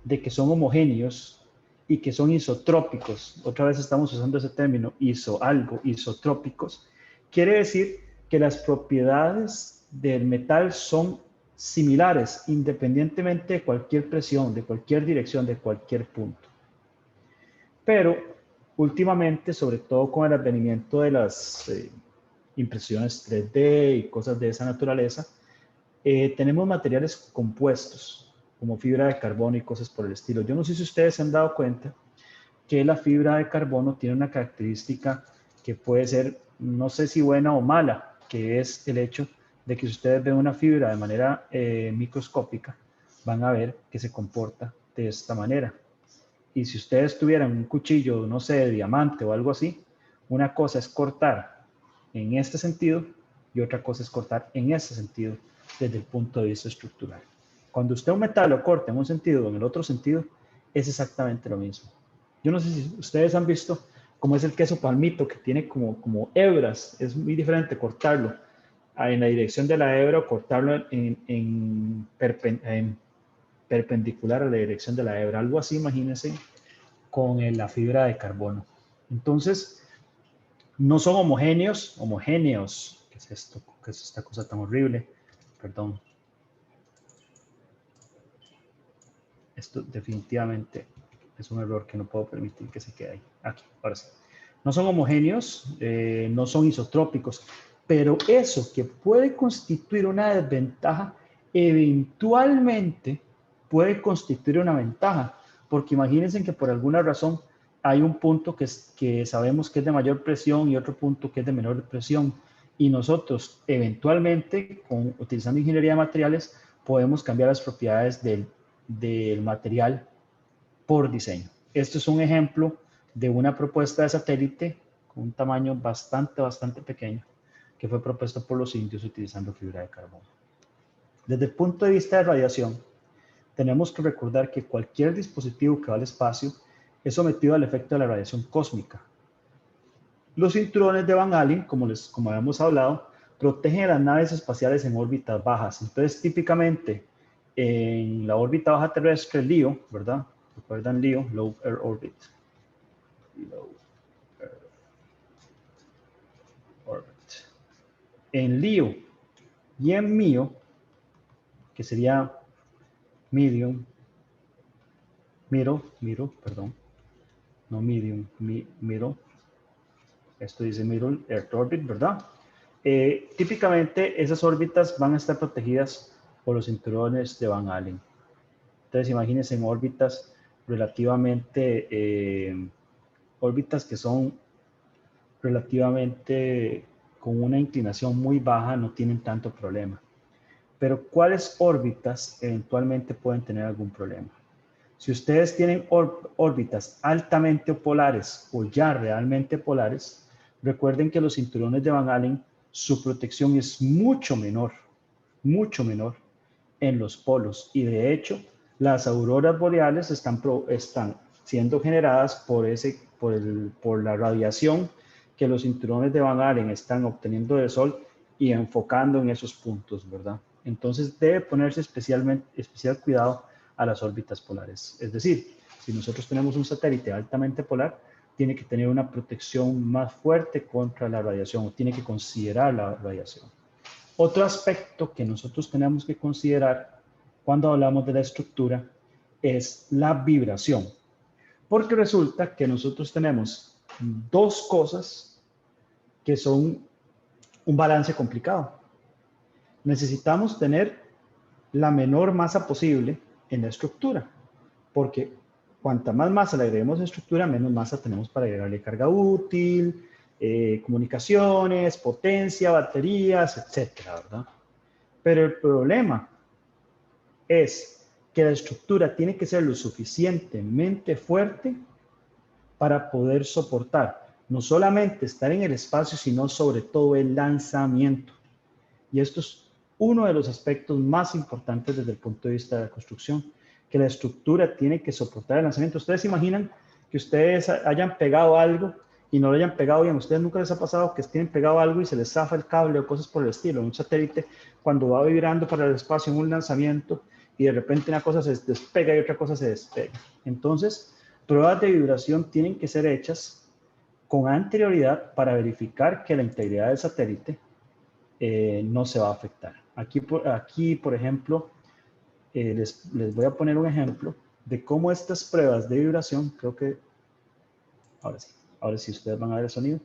Speaker 1: de que son homogéneos y que son isotrópicos. Otra vez estamos usando ese término, isotrópicos. Quiere decir que las propiedades del metal son similares independientemente de cualquier presión, de cualquier dirección, de cualquier punto. Pero últimamente, sobre todo con el advenimiento de las impresiones 3D y cosas de esa naturaleza, tenemos materiales compuestos como fibra de carbono y cosas por el estilo. Yo no sé si ustedes se han dado cuenta que la fibra de carbono tiene una característica que puede ser, no sé si buena o mala, que es el hecho de que si ustedes ven una fibra de manera microscópica, van a ver que se comporta de esta manera. Y si ustedes tuvieran un cuchillo, no sé, de diamante o algo así, una cosa es cortar en este sentido y otra cosa es cortar en este sentido desde el punto de vista estructural. Cuando usted un metal lo corta en un sentido o en el otro sentido, es exactamente lo mismo. Yo no sé si ustedes han visto cómo es el queso palmito, que tiene como hebras. Es muy diferente cortarlo en la dirección de la hebra o cortarlo en perpendicular a la dirección de la hebra. Algo así, imagínense, con la fibra de carbono. Entonces, no son homogéneos. ¿Qué es esto? ¿Qué es esta cosa tan horrible? Perdón. Esto definitivamente es un error que no puedo permitir que se quede ahí. Aquí, ahora sí. No son homogéneos, no son isotrópicos, pero eso que puede constituir una desventaja, eventualmente puede constituir una ventaja, porque imagínense que por alguna razón hay un punto que sabemos que es de mayor presión y otro punto que es de menor presión, y nosotros eventualmente, utilizando ingeniería de materiales, podemos cambiar las propiedades del material por diseño. Esto es un ejemplo de una propuesta de satélite con un tamaño bastante pequeño que fue propuesto por los indios utilizando fibra de carbono. Desde el punto de vista de radiación, tenemos que recordar que cualquier dispositivo que va al espacio es sometido al efecto de la radiación cósmica. Los cinturones de Van Allen, como habíamos hablado, protegen a las naves espaciales en órbitas bajas. Entonces, típicamente, en la órbita baja terrestre, LEO, ¿verdad? ¿Recuerdan LEO? Low Earth Orbit. Low Earth Orbit. En LEO y en MIO, que sería Medium, perdón. No Medium, Middle. Esto dice Middle Earth Orbit, ¿verdad? Típicamente esas órbitas van a estar protegidas por los cinturones de Van Allen. Entonces imagínense en órbitas relativamente, órbitas que son relativamente con una inclinación muy baja, no tienen tanto problema. Pero ¿cuáles órbitas eventualmente pueden tener algún problema? Si ustedes tienen órbitas altamente polares o ya realmente polares, recuerden que los cinturones de Van Allen, su protección es mucho menor en los polos. Y de hecho, las auroras boreales están siendo generadas por la radiación que los cinturones de Van Allen están obteniendo del Sol y enfocando en esos puntos, ¿verdad? Entonces debe ponerse especial cuidado a las órbitas polares. Es decir, si nosotros tenemos un satélite altamente polar, tiene que tener una protección más fuerte contra la radiación, o tiene que considerar la radiación. Otro aspecto que nosotros tenemos que considerar cuando hablamos de la estructura es la vibración. Porque resulta que nosotros tenemos dos cosas que son un balance complicado. Necesitamos tener la menor masa posible en la estructura, porque cuanta más masa le agreguemos a la estructura, menos masa tenemos para agregarle carga útil, comunicaciones, potencia, baterías, etcétera, ¿verdad? Pero el problema es que la estructura tiene que ser lo suficientemente fuerte para poder soportar no solamente estar en el espacio, sino sobre todo el lanzamiento. Y esto es uno de los aspectos más importantes desde el punto de vista de la construcción, que la estructura tiene que soportar el lanzamiento. Ustedes se imaginan que ustedes hayan pegado algo y no lo hayan pegado bien. ¿A ustedes nunca les ha pasado que tienen pegado algo y se les zafa el cable o cosas por el estilo? Un satélite, cuando va vibrando para el espacio en un lanzamiento y de repente una cosa se despega y otra cosa se despega. Entonces, pruebas de vibración tienen que ser hechas con anterioridad para verificar que la integridad del satélite no se va a afectar. Aquí, por ejemplo, les voy a poner un ejemplo de cómo estas pruebas de vibración, creo que, ahora sí ustedes van a ver el sonido,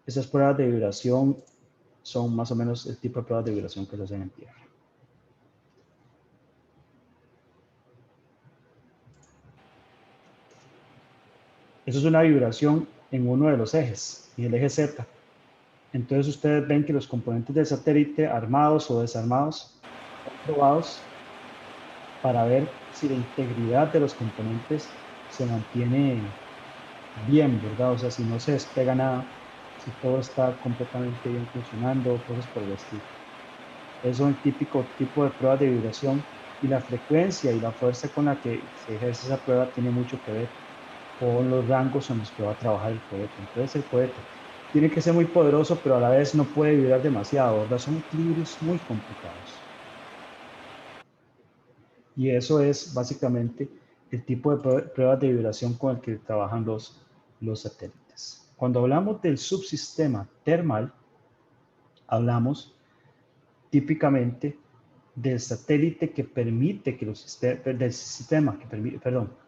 Speaker 1: estas pruebas de vibración son más o menos el tipo de pruebas de vibración que se hacen en tierra. Eso es una vibración en uno de los ejes, en el eje Z. Entonces ustedes ven que los componentes del satélite, armados o desarmados, son probados para ver si la integridad de los componentes se mantiene bien, ¿verdad? O sea, si no se despega nada, si todo está completamente bien funcionando, cosas por el estilo. Eso es un típico tipo de pruebas de vibración, y la frecuencia y la fuerza con la que se ejerce esa prueba tiene mucho que ver con los rangos en los que va a trabajar el cohete. Entonces el cohete tiene que ser muy poderoso, pero a la vez no puede vibrar demasiado, ¿verdad? Son equilibrios muy complicados. Y eso es básicamente el tipo de pruebas de vibración con el que trabajan los satélites. Cuando hablamos del subsistema termal, hablamos típicamente del satélite que permite que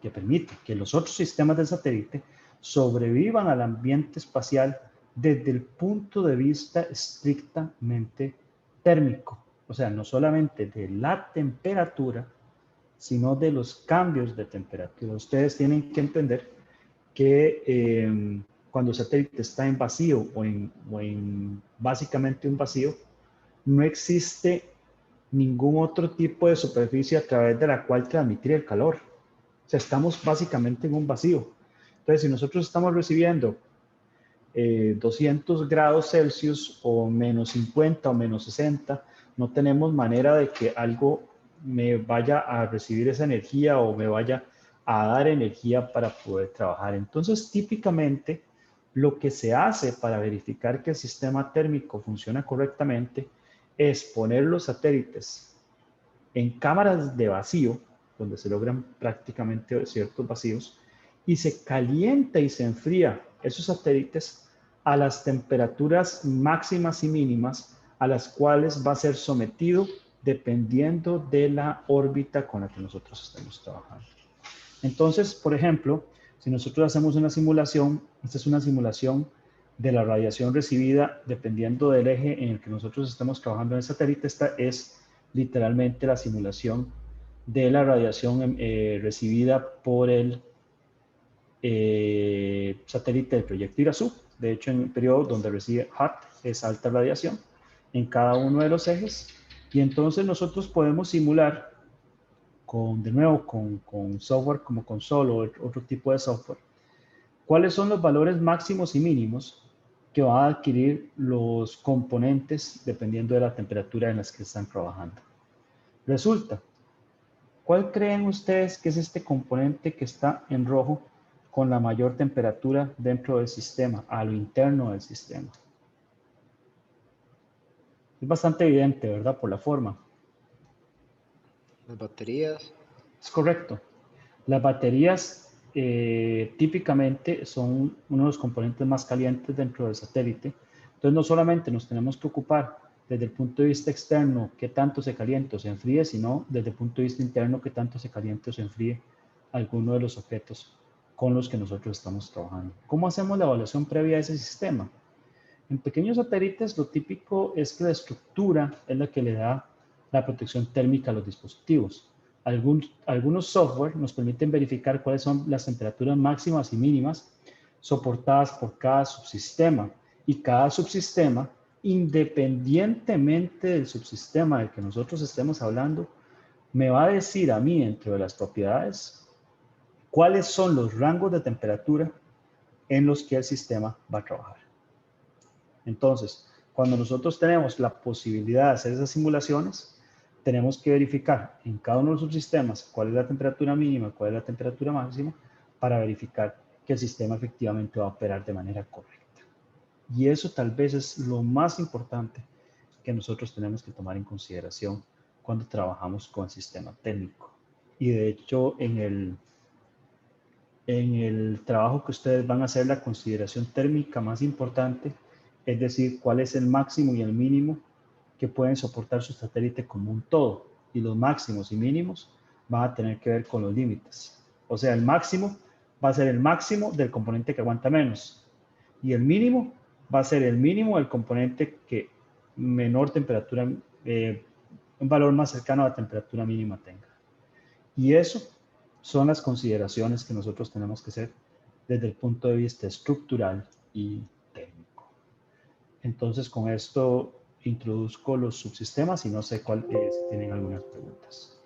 Speaker 1: que permite que los otros sistemas del satélite sobrevivan al ambiente espacial desde el punto de vista estrictamente térmico. O sea, no solamente de la temperatura, sino de los cambios de temperatura. Ustedes tienen que entender que cuando el satélite está en vacío o en básicamente un vacío, no existe ningún otro tipo de superficie a través de la cual transmitir el calor. O sea, estamos básicamente en un vacío. Entonces, si nosotros estamos recibiendo 200 grados Celsius o menos 50 o menos 60, no tenemos manera de que algo me vaya a recibir esa energía o me vaya a dar energía para poder trabajar. Entonces, típicamente, lo que se hace para verificar que el sistema térmico funciona correctamente es poner los satélites en cámaras de vacío, donde se logran prácticamente ciertos vacíos, y se calienta y se enfría esos satélites a las temperaturas máximas y mínimas a las cuales va a ser sometido dependiendo de la órbita con la que nosotros estemos trabajando. Entonces, por ejemplo, si nosotros hacemos una simulación, esta es una simulación de la radiación recibida dependiendo del eje en el que nosotros estamos trabajando en el satélite. Esta es literalmente la simulación de la radiación recibida por el satélite del proyecto Irazú. De hecho, en el periodo donde recibe HART es alta radiación en cada uno de los ejes. Y entonces nosotros podemos simular de nuevo con software como Console o otro tipo de software, cuáles son los valores máximos y mínimos que van a adquirir los componentes dependiendo de la temperatura en las que están trabajando. Resulta, ¿cuál creen ustedes que es este componente que está en rojo con la mayor temperatura dentro del sistema, a lo interno del sistema? Es bastante evidente, ¿verdad? Por la forma.
Speaker 3: Las baterías.
Speaker 1: Es correcto. Las baterías típicamente son uno de los componentes más calientes dentro del satélite. Entonces, no solamente nos tenemos que ocupar desde el punto de vista externo qué tanto se calienta o se enfríe, sino desde el punto de vista interno qué tanto se calienta o se enfríe alguno de los objetos con los que nosotros estamos trabajando. ¿Cómo hacemos la evaluación previa de ese sistema? En pequeños satélites lo típico es que la estructura es la que le da la protección térmica a los dispositivos. Algunos software nos permiten verificar cuáles son las temperaturas máximas y mínimas soportadas por cada subsistema. Y cada subsistema, independientemente del subsistema del que nosotros estemos hablando, me va a decir a mí, dentro de las propiedades, cuáles son los rangos de temperatura en los que el sistema va a trabajar. Entonces, cuando nosotros tenemos la posibilidad de hacer esas simulaciones, tenemos que verificar en cada uno de los subsistemas cuál es la temperatura mínima, cuál es la temperatura máxima, para verificar que el sistema efectivamente va a operar de manera correcta. Y eso tal vez es lo más importante que nosotros tenemos que tomar en consideración cuando trabajamos con el sistema técnico. Y de hecho, en el trabajo que ustedes van a hacer, la consideración térmica más importante, es decir, cuál es el máximo y el mínimo que pueden soportar su satélite como un todo. Y los máximos y mínimos van a tener que ver con los límites. O sea, el máximo va a ser el máximo del componente que aguanta menos. Y el mínimo va a ser el mínimo del componente que menor temperatura, un valor más cercano a la temperatura mínima tenga. Y eso son las consideraciones que nosotros tenemos que hacer desde el punto de vista estructural y técnico. Entonces, con esto introduzco los subsistemas y no sé si tienen algunas preguntas.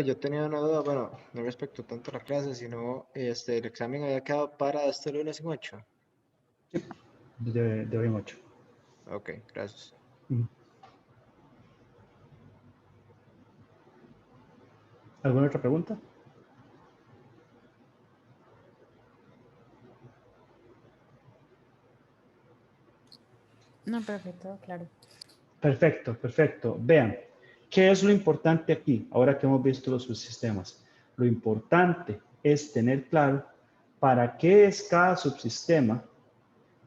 Speaker 3: Yo tenía una duda, bueno, no respecto tanto a la clase, sino el examen había quedado para este lunes en 8.
Speaker 1: Sí, de hoy en 8.
Speaker 3: Ok, gracias.
Speaker 1: ¿Alguna otra pregunta?
Speaker 4: No, profe, todo claro.
Speaker 1: Perfecto, perfecto. Vean, ¿qué es lo importante aquí? Ahora que hemos visto los subsistemas. Lo importante es tener claro para qué es cada subsistema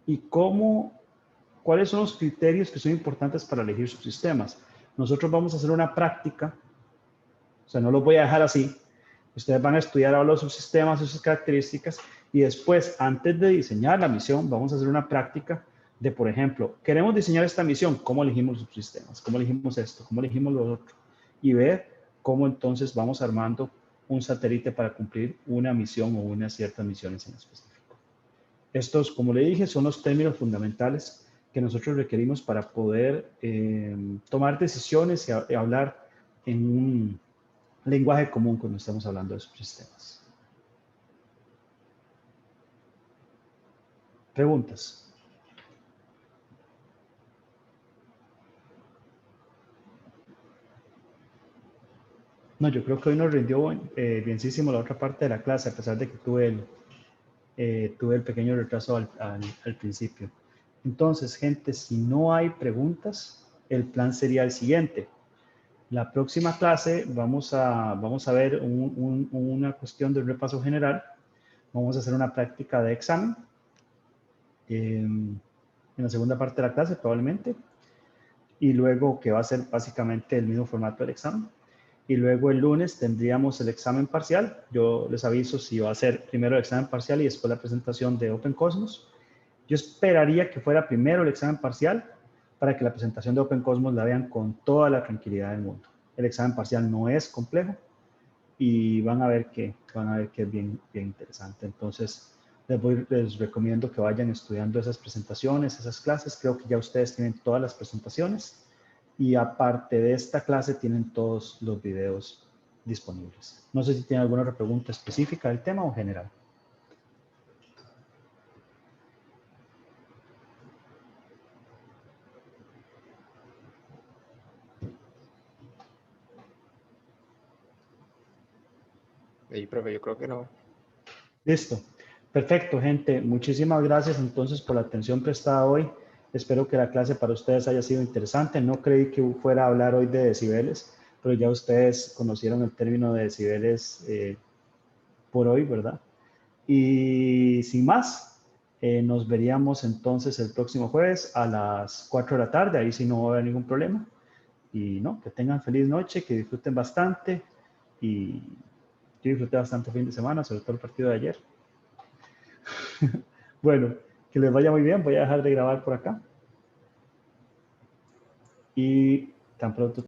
Speaker 1: y cuáles son los criterios que son importantes para elegir subsistemas. Nosotros vamos a hacer una práctica, o sea, no los voy a dejar así. Ustedes van a estudiar ahora los subsistemas y sus características y después, antes de diseñar la misión, vamos a hacer una práctica de, por ejemplo, queremos diseñar esta misión, ¿cómo elegimos los subsistemas? ¿Cómo elegimos esto? ¿Cómo elegimos lo otro? Y ver cómo entonces vamos armando un satélite para cumplir una misión o unas ciertas misiones en específico. Estos, como le dije, son los términos fundamentales que nosotros requerimos para poder tomar decisiones y hablar en un lenguaje común cuando estamos hablando de subsistemas. ¿Preguntas? No, yo creo que hoy nos rindió bienísimo la otra parte de la clase, a pesar de que tuve el pequeño retraso al principio. Entonces, gente, si no hay preguntas, el plan sería el siguiente. La próxima clase vamos a ver una cuestión de repaso general. Vamos a hacer una práctica de examen en la segunda parte de la clase probablemente. Y luego que va a ser básicamente el mismo formato del examen. Y luego el lunes tendríamos el examen parcial. Yo les aviso si va a ser primero el examen parcial y después la presentación de OpenCosmos. Yo esperaría que fuera primero el examen parcial para que la presentación de Open Cosmos la vean con toda la tranquilidad del mundo. El examen parcial no es complejo y van a ver que es bien interesante. Entonces, les recomiendo que vayan estudiando esas presentaciones, esas clases. Creo que ya ustedes tienen todas las presentaciones y aparte de esta clase tienen todos los videos disponibles. No sé si tienen alguna otra pregunta específica del tema o general.
Speaker 3: Y, profe, yo creo que no.
Speaker 1: Listo. Perfecto, gente. Muchísimas gracias entonces por la atención prestada hoy. Espero que la clase para ustedes haya sido interesante. No creí que fuera a hablar hoy de decibeles, pero ya ustedes conocieron el término de decibeles por hoy, ¿verdad? Y sin más, nos veríamos entonces el próximo jueves a las 4 de la tarde. Ahí sí no va a haber ningún problema. Y no, que tengan feliz noche, que disfruten bastante. Y yo disfruté bastante el fin de semana, sobre todo el partido de ayer. Bueno, que les vaya muy bien. Voy a dejar de grabar por acá. Y tan pronto